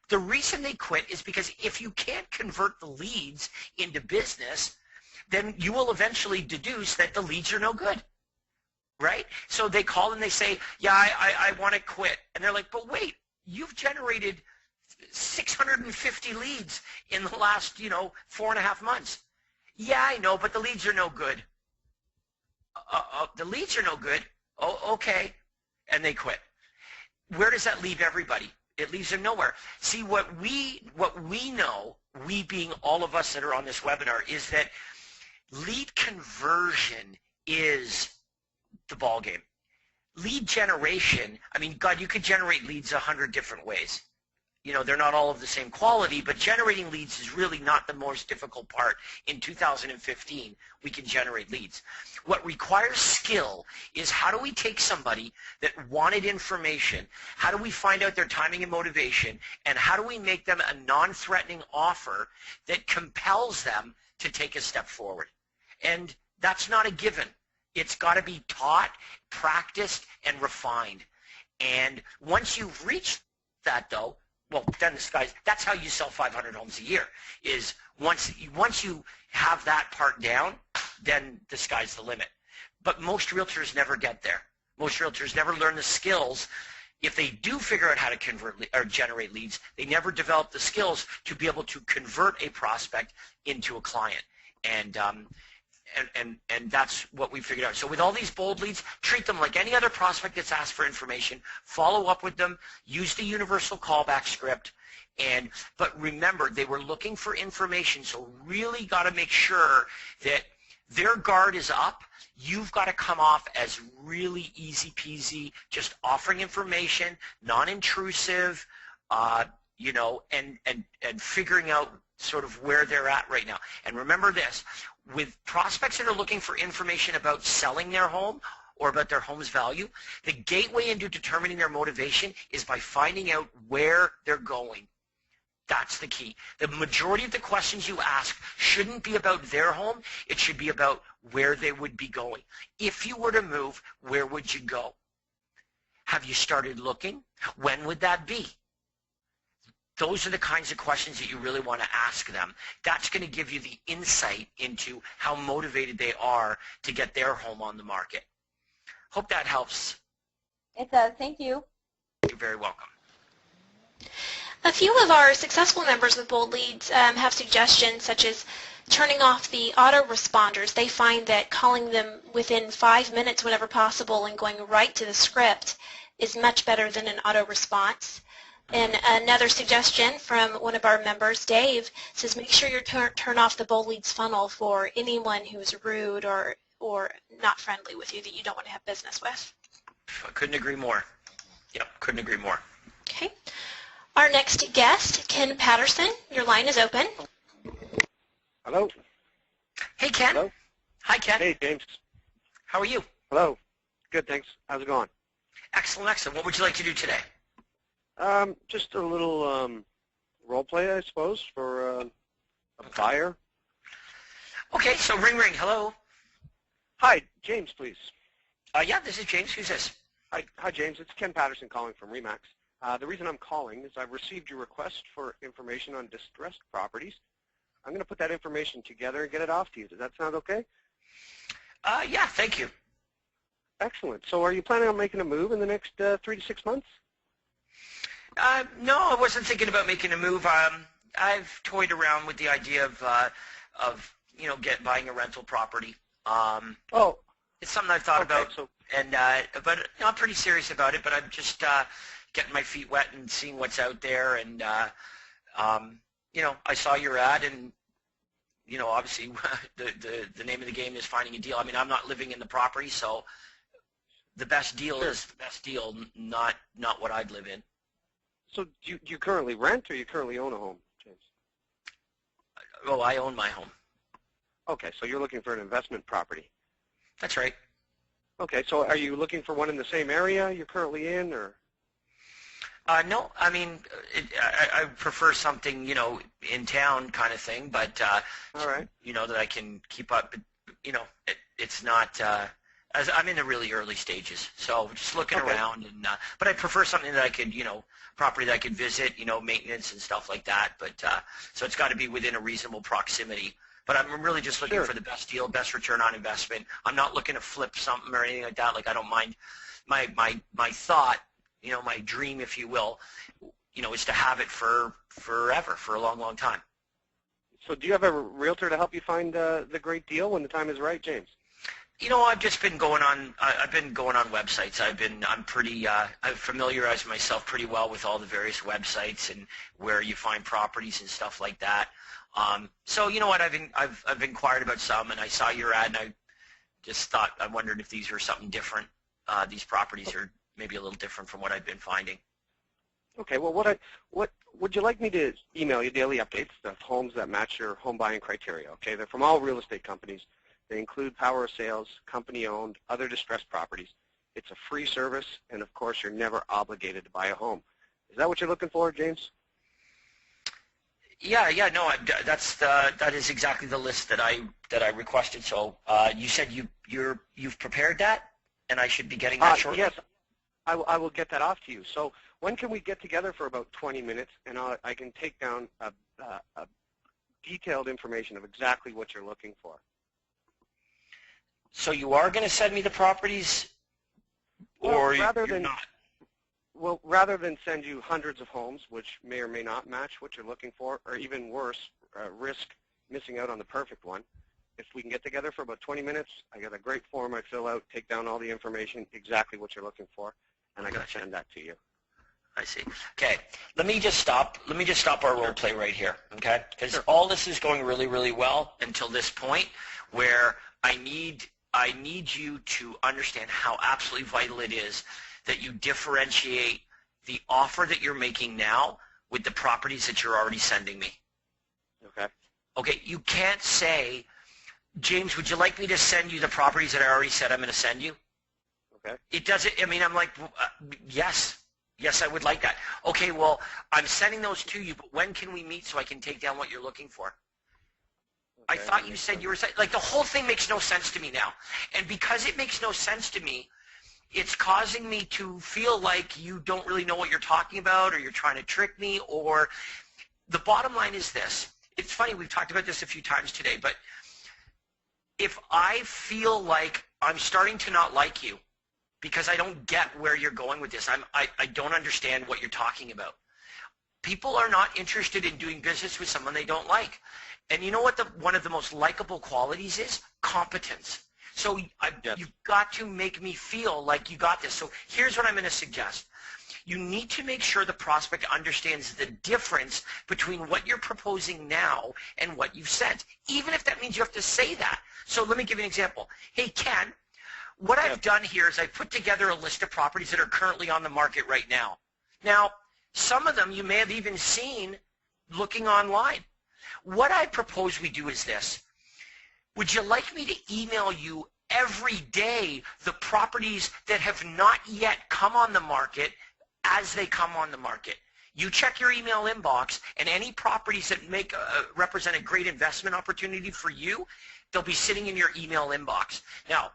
The reason they quit is because if you can't convert the leads into business, then you will eventually deduce that the leads are no good, right? So they call and they say, yeah, I want to quit. And they're like, but wait, you've generated 650 leads in the last, 4.5 months. Yeah, I know, but the leads are no good. The leads are no good. Oh, okay. And they quit. Where does that leave everybody? It leaves them nowhere. See, what we know, we being all of us that are on this webinar, is that lead conversion is the ball game. Lead generation, I mean, God, you could generate leads 100 different ways. They're not all of the same quality, but generating leads is really not the most difficult part. In 2015, we can generate leads. What requires skill is how do we take somebody that wanted information, how do we find out their timing and motivation, and how do we make them a non-threatening offer that compels them to take a step forward? And that's not a given. It's got to be taught, practiced, and refined. And once you've reached that, though, well, then that's how you sell 500 homes a year, is once you have that part down, then the sky's the limit. But most realtors never get there. Most realtors never learn the skills. If they do figure out how to convert or generate leads, they never develop the skills to be able to convert a prospect into a client. And that's what we figured out. So with all these bold leads, treat them like any other prospect that's asked for information. Follow up with them. Use the universal callback script. But remember, they were looking for information, so really got to make sure that their guard is up. You've got to come off as really easy peasy, just offering information, non-intrusive, and figuring out sort of where they're at right now. And remember this, with prospects that are looking for information about selling their home or about their home's value, the gateway into determining their motivation is by finding out where they're going. That's the key. The majority of the questions you ask shouldn't be about their home. It should be about where they would be going. If you were to move, where would you go? Have you started looking? When would that be? Those are the kinds of questions that you really want to ask them. That's going to give you the insight into how motivated they are to get their home on the market. Hope that helps. It does. Thank you. You're very welcome. A few of our successful members with bold leads have suggestions such as turning off the autoresponders. They find that calling them within 5 minutes whenever possible and going right to the script is much better than an auto-response. And another suggestion from one of our members, Dave, says make sure you turn off the bold leads funnel for anyone who's rude or not friendly with you that you don't want to have business with. I couldn't agree more. Yep, couldn't agree more. Okay. Our next guest, Ken Patterson, your line is open. Hello. Hey, Ken. Hello. Hi, Ken. Hey, James. How are you? Hello. Good, thanks. How's it going? Excellent, excellent. What would you like to do today? Just a little role play, I suppose, for a buyer. Okay, so ring, ring. Hello. Hi, James, please. Yeah, this is James. Who's this? Hi, James. It's Ken Patterson calling from RE/MAX. The reason I'm calling is I've received your request for information on distressed properties. I'm going to put that information together and get it off to you. Does that sound okay? Yeah, thank you. Excellent. So are you planning on making a move in the next 3 to 6 months? No, I wasn't thinking about making a move. I've toyed around with the idea of buying a rental property. It's something I've thought about, but I'm pretty serious about it. But I'm just getting my feet wet and seeing what's out there. And I saw your ad, and obviously the name of the game is finding a deal. I mean, I'm not living in the property, so the best deal is the best deal, not what I'd live in. So do you currently rent, or you currently own a home, James? Oh, I own my home. Okay, so you're looking for an investment property. That's right. Okay, so are you looking for one in the same area you're currently in, or? No, I mean, I prefer something, in town kind of thing, but, all right. That I can keep up. But, it's not, as I'm in the really early stages, so just looking around. And but I prefer something that I could, property that I could visit, maintenance and stuff like that. But so it's got to be within a reasonable proximity. But I'm really just looking for the best deal, best return on investment. I'm not looking to flip something or anything like that. Like, I don't mind. My thought, my dream, if you will, is to have it for forever, for a long, long time. So do you have a realtor to help you find the great deal when the time is right, James? I've just been going on. I've been going on websites. I'm pretty. I've familiarized myself pretty well with all the various websites and where you find properties and stuff like that. So you know what? I've inquired about some, and I saw your ad, and I just thought, I wondered if these were something different. These properties are maybe a little different from what I've been finding. Okay. Well, what would you like me to email you daily updates of homes that match your home buying criteria? Okay, they're from all real estate companies. They include power of sales, company-owned, other distressed properties. It's a free service, and of course, you're never obligated to buy a home. Is that what you're looking for, James? Yeah, no, that is exactly the list that I requested. So you said you've prepared that, and I should be getting that shortly. Yes, I will get that off to you. So when can we get together for about 20 minutes, and I can take down a detailed information of exactly what you're looking for. So you are going to send me the properties, or you're not? Well, rather than send you hundreds of homes, which may or may not match what you're looking for, or even worse, risk missing out on the perfect one, if we can get together for about 20 minutes, I got a great form I fill out, take down all the information, exactly what you're looking for, and I can send that to you. I see. Okay, let me just stop our role play right here, okay? Because all this is going really, really well until this point, where I need you to understand how absolutely vital it is that you differentiate the offer that you're making now with the properties that you're already sending me. Okay. Okay, you can't say, James, would you like me to send you the properties that I already said I'm going to send you? Okay. It doesn't, I mean, I'm like, yes, I would like that. Okay, well, I'm sending those to you, but when can we meet so I can take down what you're looking for? Okay, I thought you said you were saying, like, the whole thing makes no sense to me now. And because it makes no sense to me, it's causing me to feel like you don't really know what you're talking about, or you're trying to trick me, or the bottom line is this. It's funny, we've talked about this a few times today, but if I feel like I'm starting to not like you because I don't get where you're going with this, I don't understand what you're talking about. People are not interested in doing business with someone they don't like. And you know what one of the most likable qualities is? Competence. So you've got to make me feel like you got this. So here's what I'm going to suggest. You need to make sure the prospect understands the difference between what you're proposing now and what you've sent, even if that means you have to say that. So let me give you an example. Hey, Ken, what I've done here is I've put together a list of properties that are currently on the market right now. Now, some of them you may have even seen looking online. What I propose we do is this. Would you like me to email you every day the properties that have not yet come on the market as they come on the market? You check your email inbox, and any properties that represent a great investment opportunity for you, they'll be sitting in your email inbox. Now,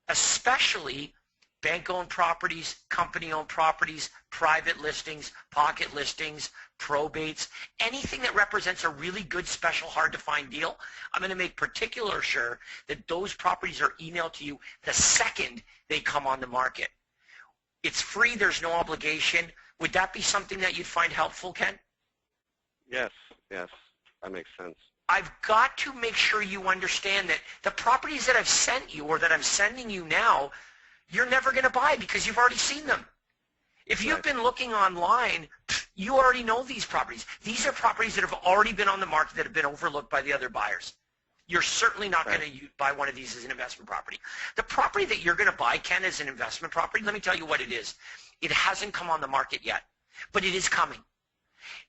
especially bank-owned properties, company-owned properties, private listings, pocket listings, probates, anything that represents a really good, special, hard-to-find deal, I'm going to make particular sure that those properties are emailed to you the second they come on the market. It's free. There's no obligation. Would that be something that you'd find helpful, Ken? Yes, that makes sense. I've got to make sure you understand that the properties that I've sent you or that I'm sending you now, you're never going to buy because you've already seen them. If you've been looking online, you already know these properties. These are properties that have already been on the market that have been overlooked by the other buyers. You're certainly not going to buy one of these as an investment property. The property that you're going to buy, Ken, as an investment property, let me tell you what it is. It hasn't come on the market yet, but it is coming.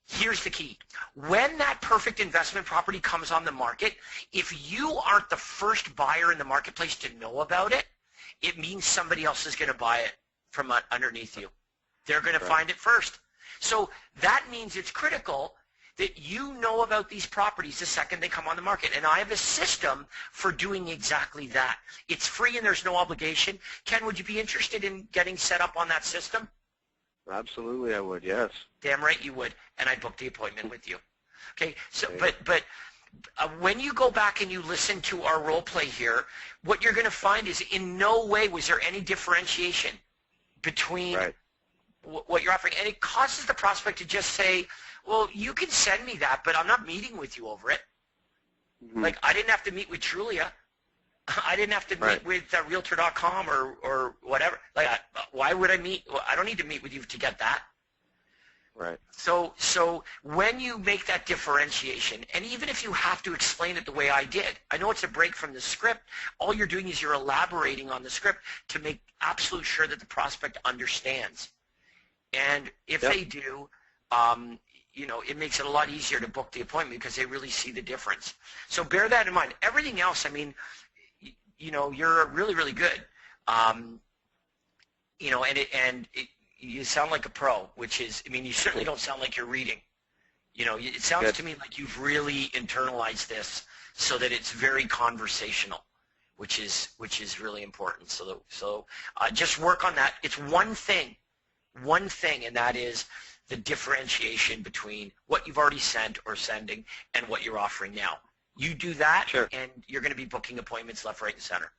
Here's the key. When that perfect investment property comes on the market, if you aren't the first buyer in the marketplace to know about it, it means somebody else is going to buy it from underneath you. They're going to find it first. So that means it's critical that you know about these properties the second they come on the market. And I have a system for doing exactly that. It's free and there's no obligation. Ken, would you be interested in getting set up on that system? Absolutely, I would, yes. Damn right you would. And I'd book the appointment with you. Okay, so but when you go back and you listen to our role play here, what you're going to find is in no way was there any differentiation between what you're offering. And it causes the prospect to just say, well, you can send me that, but I'm not meeting with you over it. Mm-hmm. Like, I didn't have to meet with Trulia. I didn't have to meet with Realtor.com or whatever. Like, why would I meet? Well, I don't need to meet with you to get that. Right. So when you make that differentiation, and even if you have to explain it the way I did, I know it's a break from the script. All you're doing is you're elaborating on the script to make absolute sure that the prospect understands. And if they do, you know, it makes it a lot easier to book the appointment because they really see the difference. So bear that in mind. Everything else, I mean, you know, you're really, really good. You know, you sound like a pro, which is, I mean, you certainly don't sound like you're reading. You know, it sounds to me like you've really internalized this so that it's very conversational, which is really important. So just work on that. It's one thing, and that is the differentiation between what you've already sent or sending and what you're offering now. You do that, Sure. and you're going to be booking appointments left, right, and center.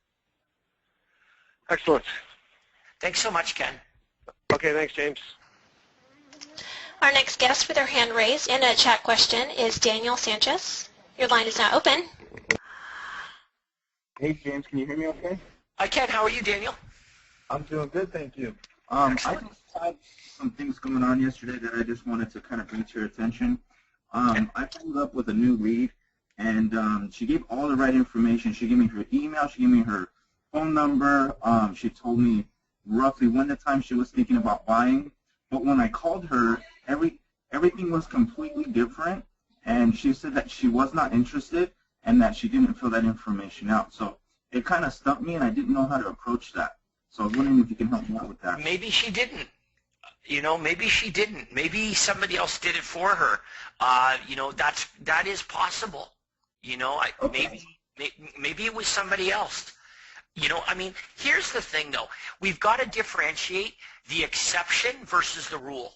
Excellent. Thanks so much, Ken. Okay, thanks, James. Our next guest with her hand raised and a chat question is Daniel Sanchez. Your line is now open. Hey, James, can you hear me okay? I can. How are you, Daniel? I'm doing good, thank you. I Excellent. just had some things going on yesterday that I just wanted to kind of bring to your attention. I followed up with a new lead, and she gave all the right information. She gave me her email. She gave me her phone number. She told me roughly when the time she was thinking about buying. But when I called her, everything was completely different, and she said that she was not interested and that she didn't fill that information out. So it kind of stumped me, and I didn't know how to approach that. So I was wondering if you can help me out with that. Maybe she didn't. You know, maybe she didn't. Maybe somebody else did it for her. You know, that is possible. You know, Okay. maybe it was somebody else. You know, I mean, here's the thing, though. We've got to differentiate the exception versus the rule.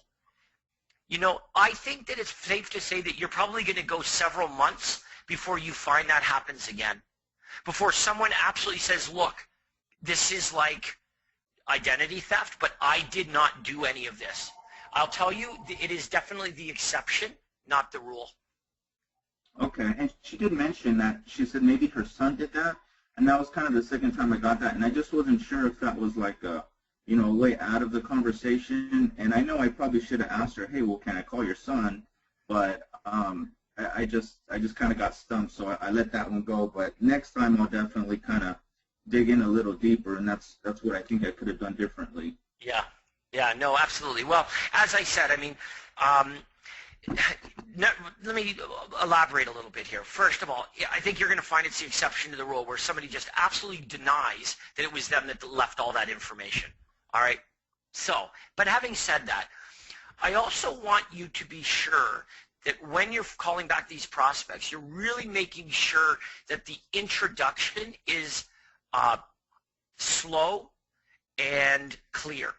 You know, I think that it's safe to say that you're probably going to go several months before you find that happens again. Before someone absolutely says, look, this is like identity theft, but I did not do any of this. I'll tell you, it is definitely the exception, not the rule. Okay, and she did mention that she said maybe her son did that, and that was kind of the second time I got that, and I just wasn't sure if that was like a, you know, a way out of the conversation. And I know I probably should have asked her, hey, well, can I call your son? But I just kind of got stumped, so I let that one go. But next time I'll definitely kind of dig in a little deeper, and that's what I think I could have done differently. Yeah, no, absolutely. Well, as I said, I mean, let me elaborate a little bit here. First of all, I think you're going to find it's the exception to the rule where somebody just absolutely denies that it was them that left all that information. All right? So, but having said that, I also want you to be sure that when you're calling back these prospects, you're really making sure that the introduction is slow and clear.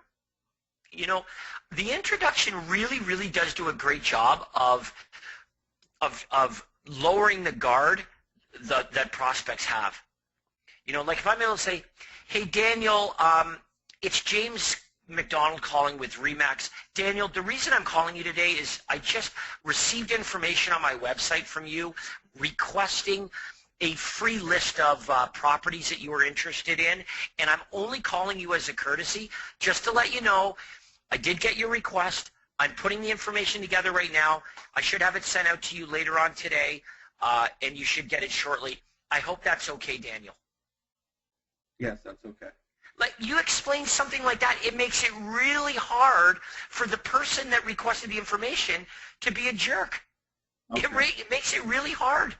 You know, the introduction really, really does do a great job of lowering the guard that prospects have. You know, like if I'm able to say, hey, Daniel, it's James McDonald calling with Remax. Daniel, the reason I'm calling you today is I just received information on my website from you requesting a free list of properties that you were interested in, and I'm only calling you as a courtesy just to let you know I did get your request. I'm putting the information together right now. I should have it sent out to you later on today, and you should get it shortly. I hope that's okay, Daniel. Yes, that's okay. Like you explain something like that, it makes it really hard for the person that requested the information to be a jerk. Okay. It makes it really hard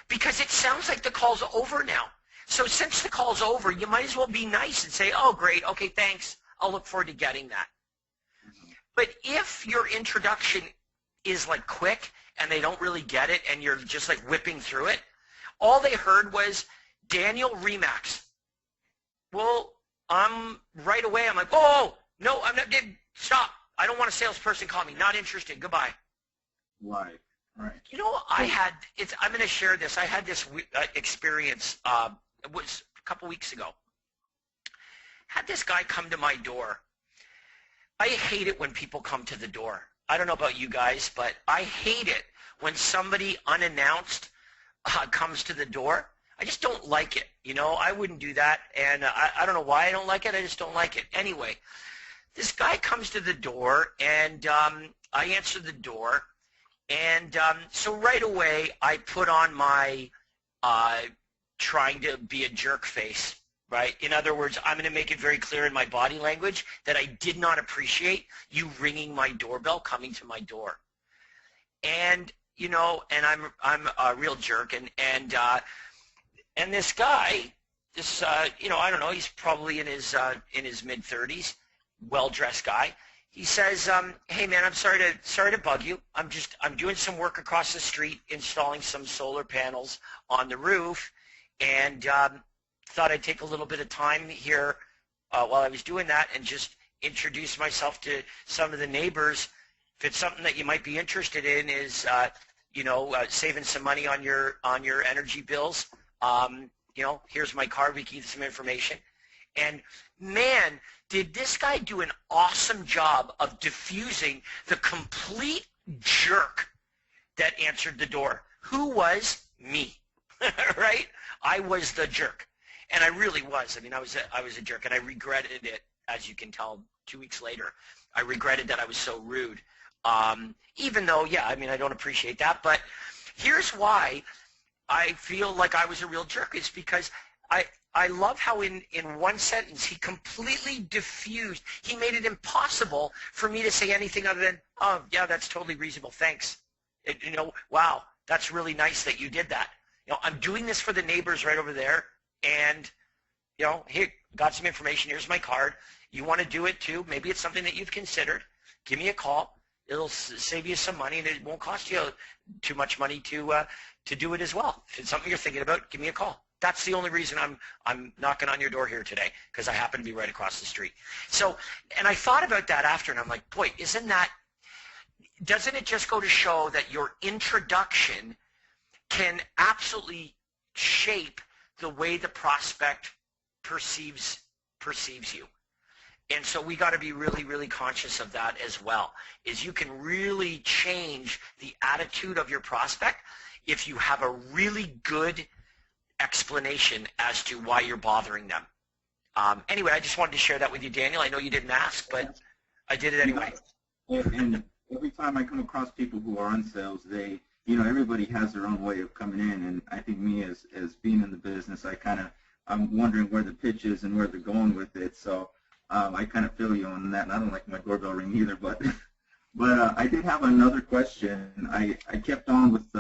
because it sounds like the call's over now. So since the call's over, you might as well be nice and say, oh, great, okay, thanks. I'll look forward to getting that. But if your introduction is like quick and they don't really get it and you're just like whipping through it, all they heard was Daniel Remax. Well, right away I'm like, oh, no, I'm not, stop. I don't want a salesperson call me. Not interested. Goodbye. Right. You know, I'm going to share this. I had this experience, it was a couple weeks ago. Had this guy come to my door. I hate it when people come to the door. I don't know about you guys, but I hate it when somebody unannounced comes to the door. I just don't like it. You know, I wouldn't do that, and I don't know why I don't like it. I just don't like it. Anyway, this guy comes to the door, and I answer the door, and so right away I put on my trying to be a jerk face. Right? In other words, I'm going to make it very clear in my body language that I did not appreciate you ringing my doorbell, coming to my door. And, you know, and I'm a real jerk. And this guy, you know, I don't know, he's probably in his mid-30s, well-dressed guy. He says, "Hey man, I'm sorry to bug you. I'm doing some work across the street, installing some solar panels on the roof, and thought I'd take a little bit of time here while I was doing that and just introduce myself to some of the neighbors. If it's something that you might be interested in, is saving some money on your energy bills. Here's my card. We can give you some information." And man, did this guy do an awesome job of diffusing the complete jerk that answered the door. Who was? Me. Right? I was the jerk. And I really was. I mean, I was a jerk, and I regretted it, as you can tell 2 weeks later. I regretted that I was so rude. Even though, yeah, I mean, I don't appreciate that. But here's why I feel like I was a real jerk. It's because I love how in one sentence he completely diffused. He made it impossible for me to say anything other than, "Oh, yeah, that's totally reasonable. Thanks. Wow, that's really nice that you did that. I'm doing this for the neighbors right over there, and, here, got some information. Here's my card. You want to do it too? Maybe it's something that you've considered. Give me a call. It'll save you some money, and it won't cost you too much money to do it as well. If it's something you're thinking about, give me a call." That's the only reason I'm knocking on your door here today, because I happen to be right across the street. So, and I thought about that after, and I'm like, boy, doesn't it just go to show that your introduction can absolutely shape the way the prospect perceives you? And so we got to be really, really conscious of that as well, is you can really change the attitude of your prospect if you have a really good explanation as to why you're bothering them. Anyway, I just wanted to share that with you, Daniel. I know you didn't ask, but I did it anyway. And every time I come across people who are on sales, everybody has their own way of coming in, and I think me as being in the business, I'm wondering where the pitch is and where they're going with it. So I kind of feel you on that, and I don't like my doorbell ring either. But I did have another question. I kept on with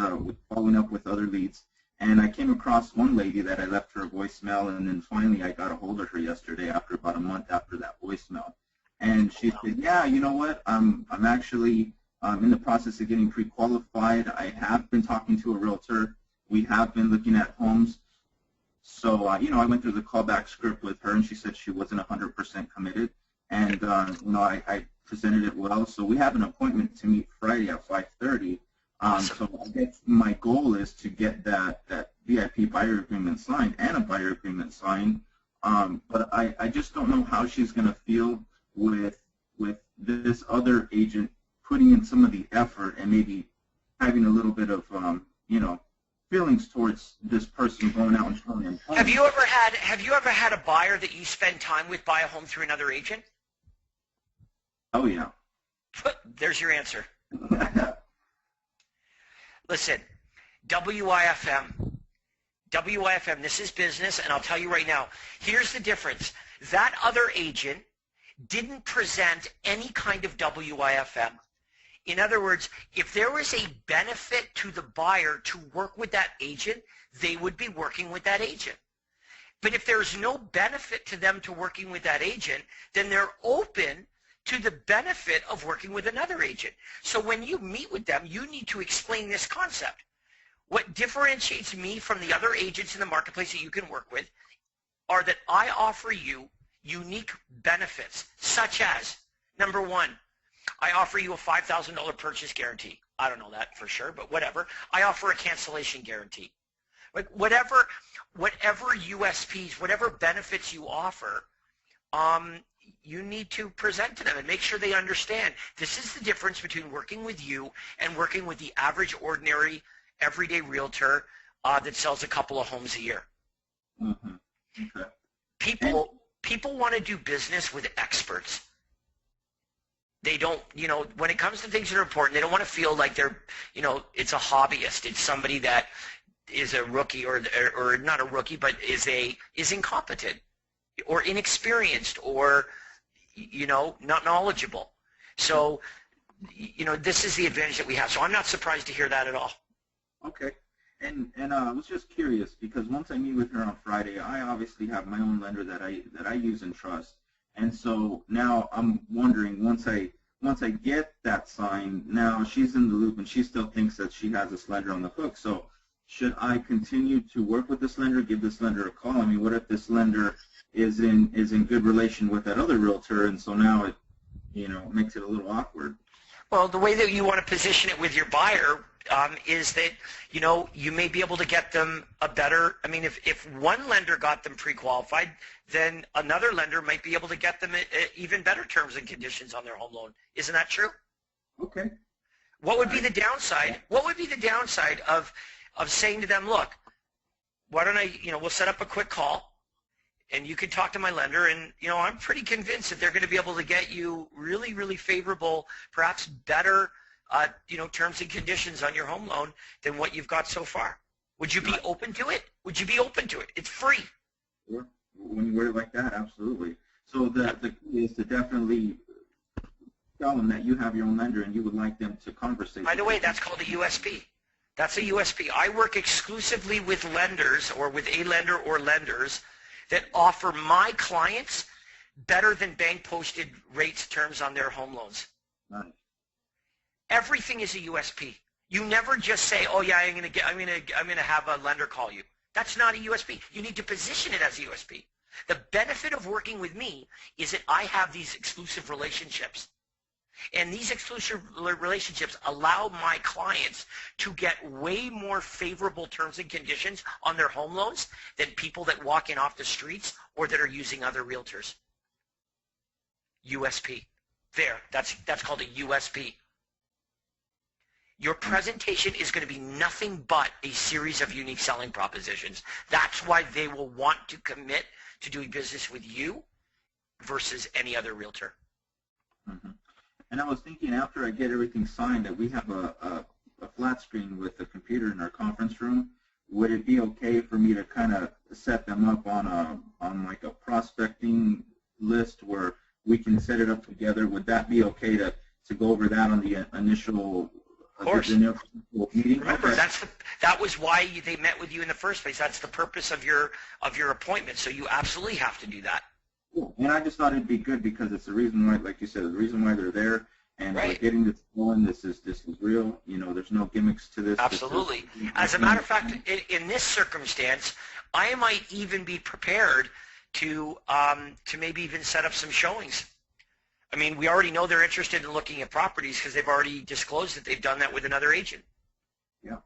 following up with other leads. And I came across one lady that I left her a voicemail, and then finally I got a hold of her yesterday after about a month after that voicemail. And she said, "Yeah, you know what? I'm actually in the process of getting pre-qualified. I have been talking to a realtor. We have been looking at homes." So, I went through the callback script with her, and she said she wasn't 100% committed. And, I presented it well. So we have an appointment to meet Friday at 5:30. So I guess my goal is to get that VIP buyer agreement signed and a buyer agreement signed. But I just don't know how she's going to feel with this other agent putting in some of the effort and maybe having a little bit of feelings towards this person going out and showing them. Have you ever had a buyer that you spend time with buy a home through another agent? Oh yeah. There's your answer. Listen, WIFM, this is business, and I'll tell you right now, here's the difference. That other agent didn't present any kind of WIFM. In other words, if there was a benefit to the buyer to work with that agent, they would be working with that agent. But if there's no benefit to them to working with that agent, then they're open to the benefit of working with another agent. So when you meet with them, you need to explain this concept. What differentiates me from the other agents in the marketplace that you can work with are that I offer you unique benefits, such as, number one, I offer you a $5,000 purchase guarantee. I don't know that for sure, but whatever. I offer a cancellation guarantee. Like whatever USPs, whatever benefits you offer, you need to present to them and make sure they understand this is the difference between working with you and working with the average, ordinary, everyday realtor that sells a couple of homes a year. Mm-hmm. Okay. People want to do business with experts. They don't, when it comes to things that are important, they don't want to feel like they're, it's a hobbyist. It's somebody that is a rookie or not a rookie, but is incompetent or inexperienced or not knowledgeable. So, this is the advantage that we have. So I'm not surprised to hear that at all. Okay. And I was just curious because once I meet with her on Friday, I obviously have my own lender that I use and trust. And so now I'm wondering once I once I get that signed, now she's in the loop and she still thinks that she has this lender on the hook. So should I continue to work with this lender, give this lender a call? I mean, what if this lender is in good relation with that other realtor, and so now it, makes it a little awkward? Well, the way that you want to position it with your buyer is that, you may be able to get them a better, I mean, if one lender got them pre-qualified, then another lender might be able to get them even better terms and conditions on their home loan. Isn't that true? Okay. What would be the downside? What would be the downside of saying to them, look, why don't I, we'll set up a quick call, and you can talk to my lender, and, I'm pretty convinced that they're going to be able to get you really, really favorable, perhaps better, terms and conditions on your home loan than what you've got so far. Would you be open to it? Would you be open to it? It's free. Sure. When you word it like that, absolutely. So the key is to definitely tell them that you have your own lender and you would like them to conversate. By the way, that's called a USP. That's a USP. I work exclusively with lenders, or with a lender or lenders, that offer my clients better than bank posted rates terms on their home loans. Nice. Everything is a USP. You never just say, oh yeah, I'm gonna have a lender call you. That's not a USP. You need to position it as a USP. The benefit of working with me is that I have these exclusive relationships. And these exclusive relationships allow my clients to get way more favorable terms and conditions on their home loans than people that walk in off the streets or that are using other realtors. USP. There. That's called a USP. Your presentation is going to be nothing but a series of unique selling propositions. That's why they will want to commit to doing business with you versus any other realtor. Mm-hmm. And I was thinking, after I get everything signed, that we have a flat screen with a computer in our conference room. Would it be okay for me to kind of set them up on like a prospecting list where we can set it up together? Would that be okay to go over that on the initial? Of course. Meeting? Remember, Okay. that was why they met with you in the first place. That's the purpose of your appointment. So you absolutely have to do that. Cool. And I just thought it'd be good because it's the reason why, like you said, the reason why they're there, and right. We're getting this going. This is real. There's no gimmicks to this. Absolutely. As a matter of fact, in this circumstance, I might even be prepared to maybe even set up some showings. I mean, we already know they're interested in looking at properties because they've already disclosed that they've done that with another agent. Yeah.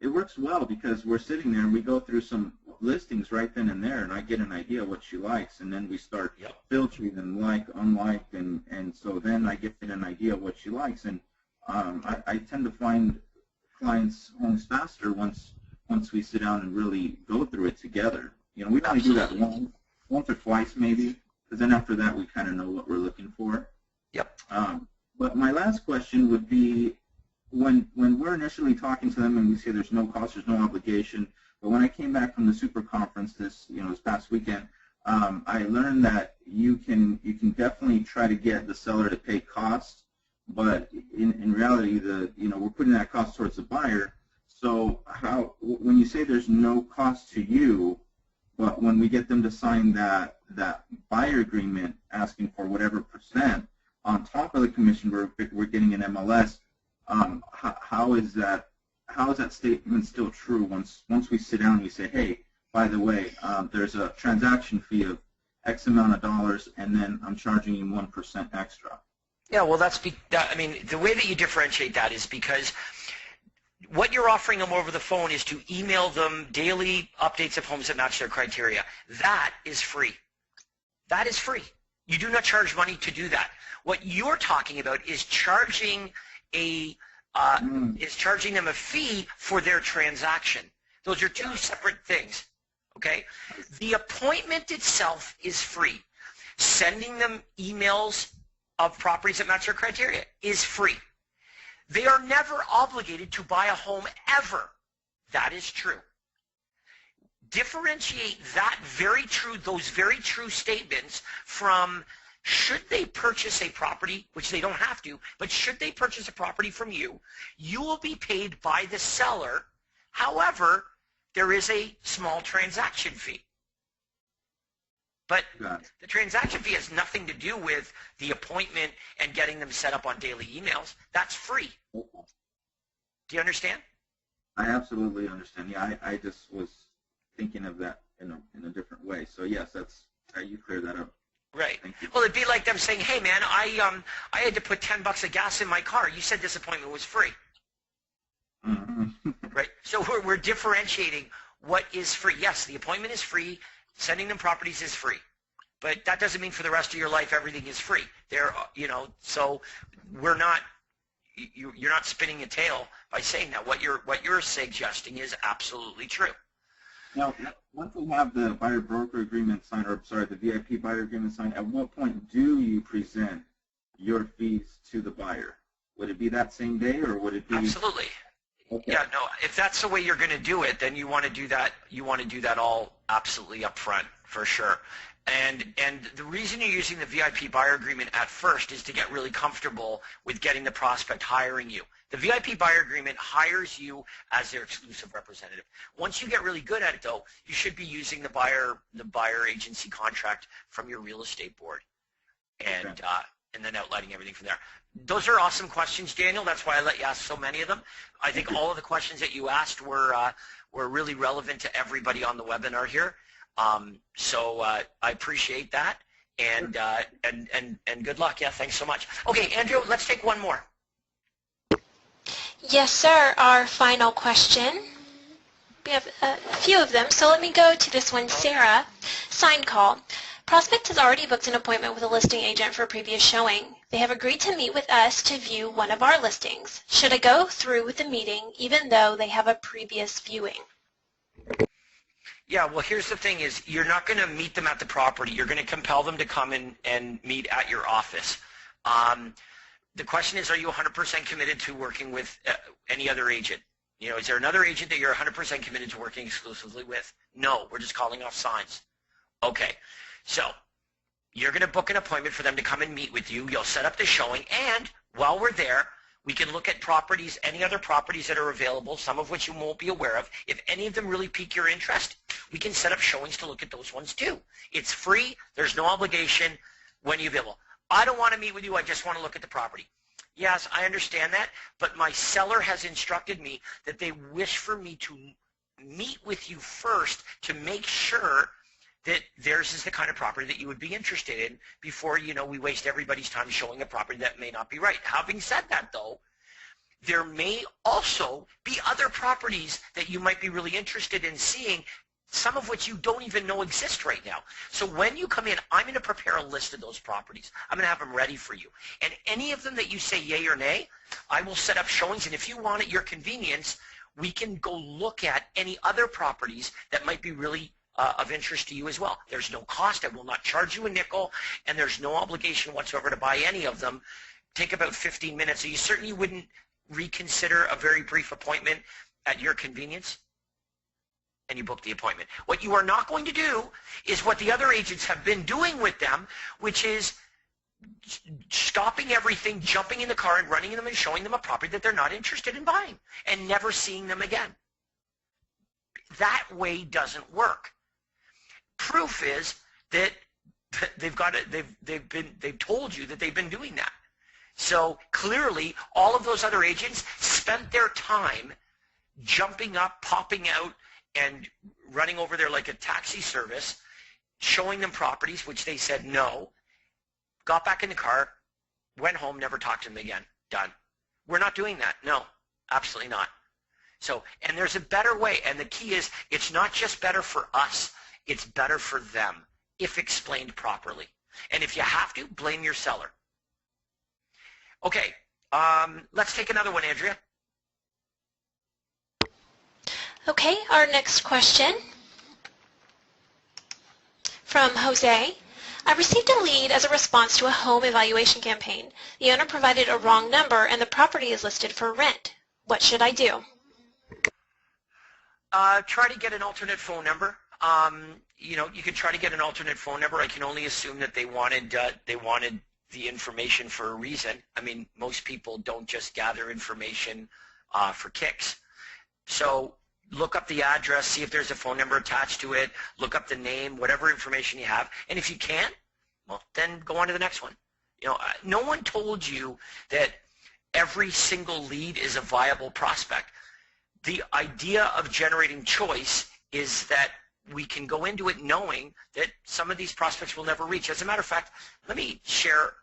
It works well because we're sitting there and we go through some listings right then and there, and I get an idea what she likes, and then we start filtering them, like, unlike, and so then I get an idea of what she likes, and I tend to find clients' homes faster once we sit down and really go through it together. We only do that once or twice maybe, because then after that we kind of know what we're looking for. Yep. But my last question would be, when we're initially talking to them and we say there's no cost, there's no obligation, but when I came back from the super conference this past weekend, I learned that you can definitely try to get the seller to pay costs, but in reality, we're putting that cost towards the buyer. So when you say there's no cost to you, but when we get them to sign that buyer agreement asking for whatever percent on top of the commission we're getting an MLS, how is that statement still true once we sit down and we say, hey, by the way, there's a transaction fee of X amount of dollars, and then I'm charging you 1% extra? Yeah, well, the way that you differentiate that is because what you're offering them over the phone is to email them daily updates of homes that match their criteria. That is free. That is free. You do not charge money to do that. What you're talking about is charging them a fee for their transaction. Those are two separate things. Okay? The appointment itself is free. Sending them emails of properties that match their criteria is free. They are never obligated to buy a home ever. That is true. Differentiate those very true statements from should they purchase a property, which they don't have to, but should they purchase a property from you, you will be paid by the seller. However, there is a small transaction fee. But the transaction fee has nothing to do with the appointment and getting them set up on daily emails. That's free. Do you understand? I absolutely understand. Yeah, I just was thinking of that in a different way. So yes, that's how you clear that up. Right. Thank you. Well, it'd be like them saying, "Hey, man, I had to put $10 of gas in my car. You said this appointment was free." Mm-hmm. Right. So we're differentiating what is free. Yes, the appointment is free. Sending them properties is free. But that doesn't mean for the rest of your life everything is free. So we're not. You're not spinning a tail by saying that. What you're suggesting is absolutely true. Now, once we have the buyer-broker agreement signed, or sorry, the VIP buyer agreement signed, at what point do you present your fees to the buyer? Would it be that same day, or would it be? Absolutely. Okay. Yeah, no. If that's the way you're going to do it, then you want to do that. You want to do that all absolutely up front for sure. And the reason you're using the VIP buyer agreement at first is to get really comfortable with getting the prospect hiring you. The VIP buyer agreement hires you as their exclusive representative. Once you get really good at it, though, you should be using the buyer agency contract from your real estate board, and then outlining everything from there. Those are awesome questions, Daniel. That's why I let you ask so many of them. I think all of the questions that you asked were really relevant to everybody on the webinar here. So I appreciate that, and good luck. Yeah, thanks so much. Okay, Andrew, let's take one more. Yes, sir. Our final question. We have a few of them, so let me go to this one. Sarah, signed call. Prospect has already booked an appointment with a listing agent for a previous showing. They have agreed to meet with us to view one of our listings. Should I go through with the meeting even though they have a previous viewing? Yeah, well, here's the thing is you're not going to meet them at the property. You're going to compel them to come in and meet at your office. The question is, are you 100% committed to working with any other agent? You know, is there another agent that you're 100% committed to working exclusively with? No, we're just calling off signs. Okay, so you're going to book an appointment for them to come and meet with you. You'll set up the showing, and while we're there, we can look at properties, any other properties that are available, some of which you won't be aware of. If any of them really pique your interest, we can set up showings to look at those ones too. It's free. There's no obligation when you're available. I don't want to meet with you. I just want to look at the property. Yes, I understand that, but my seller has instructed me that they wish for me to meet with you first to make sure that theirs is the kind of property that you would be interested in before, we waste everybody's time showing a property that may not be right. Having said that, though, there may also be other properties that you might be really interested in seeing, some of which you don't even know exist right now. So when you come in, I'm going to prepare a list of those properties. I'm going to have them ready for you. And any of them that you say yay or nay, I will set up showings. And if you want at your convenience, we can go look at any other properties that might be really of interest to you as well. There's no cost. I will not charge you a nickel, and there's no obligation whatsoever to buy any of them. Take about 15 minutes. So you certainly wouldn't reconsider a very brief appointment at your convenience, and you book the appointment. What you are not going to do is what the other agents have been doing with them, which is stopping everything, jumping in the car and running them and showing them a property that they're not interested in buying and never seeing them again. That way doesn't work. Proof is that they've told you that they've been doing that. So clearly all of those other agents spent their time jumping up, popping out, and running over there like a taxi service, showing them properties, which they said no, got back in the car, went home, never talked to them again. Done. We're not doing that. No, absolutely not. So, and there's a better way, and the key is it's not just better for us, it's better for them if explained properly. And if you have to, blame your seller. Okay, let's take another one, Andrea. Okay, our next question from Jose. I received a lead as a response to a home evaluation campaign. The owner provided a wrong number and the property is listed for rent. What should I do? Try to get an alternate phone number. You could try to get an alternate phone number. I can only assume that they wanted the information for a reason. I mean, most people don't just gather information for kicks. So look up the address, see if there's a phone number attached to it, look up the name, whatever information you have. And if you can't, well, then go on to the next one. No one told you that every single lead is a viable prospect. The idea of generating choice is that we can go into it knowing that some of these prospects will never reach. As a matter of fact, let me share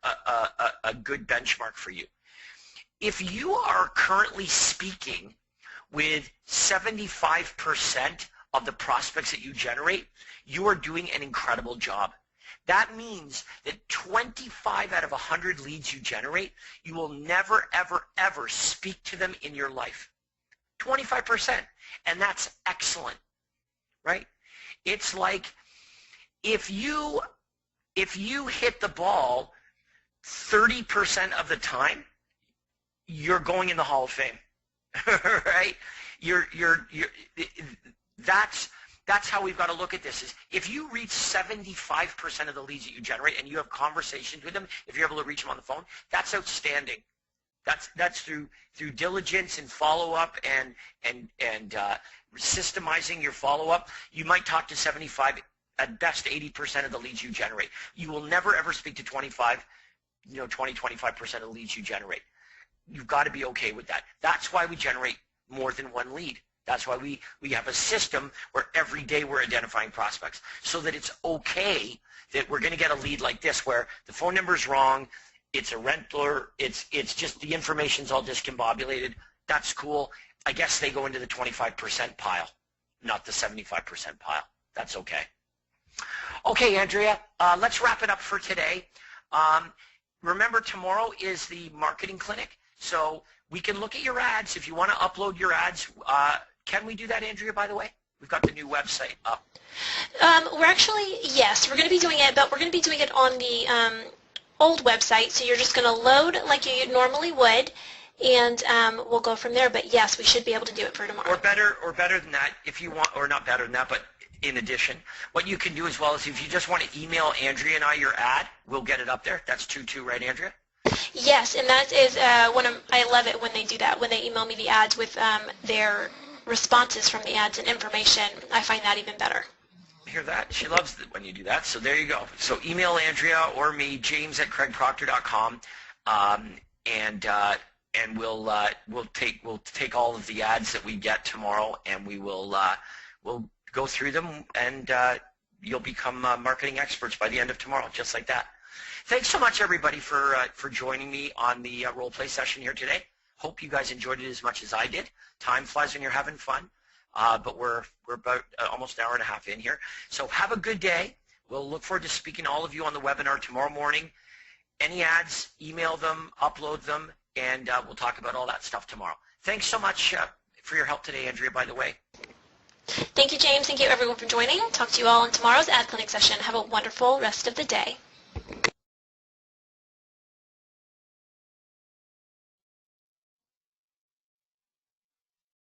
a good benchmark for you. If you are currently speaking with 75% of the prospects that you generate, you are doing an incredible job. That means that 25 out of 100 leads you generate, you will never, ever, ever speak to them in your life. 25%. And that's excellent, right? It's like if you hit the ball 30% of the time, you're going in the Hall of Fame, right? That's how we've got to look at this. Is if you reach 75% of the leads that you generate and you have conversations with them, if you're able to reach them on the phone, that's outstanding. That's through diligence and follow-up and systemizing your follow-up. You might talk to 75, at best 80% of the leads you generate. You will never ever speak to 25%, 25% of the leads you generate. You've got to be okay with that. That's why we generate more than one lead. That's why we have a system where every day we're identifying prospects, so that it's okay that we're going to get a lead like this where the phone number is wrong, it's a rentler, it's just the information's all discombobulated. That's cool. I guess they go into the 25% pile, not the 75% pile. That's okay. Okay, Andrea, let's wrap it up for today. Remember, tomorrow is the marketing clinic, so we can look at your ads. If you want to upload your ads, can we do that, Andrea, by the way? We've got the new website up. Yes, we're going to be doing it, but we're going to be doing it on the old website, so you're just going to load like you normally would, and we'll go from there. But yes, we should be able to do it for tomorrow. Or better than that, if you want, or not better than that, but in addition, what you can do as well is if you just want to email Andrea and I your ad, we'll get it up there. That's 2-2, right, Andrea? Yes, and that is I love it when they do that, when they email me the ads with their responses from the ads and information. I find that even better. Hear that? She loves it when you do that. So there you go. So email Andrea or me, james@craigproctor.com, and we'll take all of the ads that we get tomorrow, and we'll go through them, and you'll become marketing experts by the end of tomorrow, just like that. Thanks so much, everybody, for joining me on the role play session here today. Hope you guys enjoyed it as much as I did. Time flies when you're having fun, but we're about almost an hour and a half in here. So have a good day. We'll look forward to speaking to all of you on the webinar tomorrow morning. Any ads, email them, upload them, and we'll talk about all that stuff tomorrow. Thanks so much for your help today, Andrea, by the way. Thank you, James. Thank you, everyone, for joining. Talk to you all on tomorrow's ad clinic session. Have a wonderful rest of the day.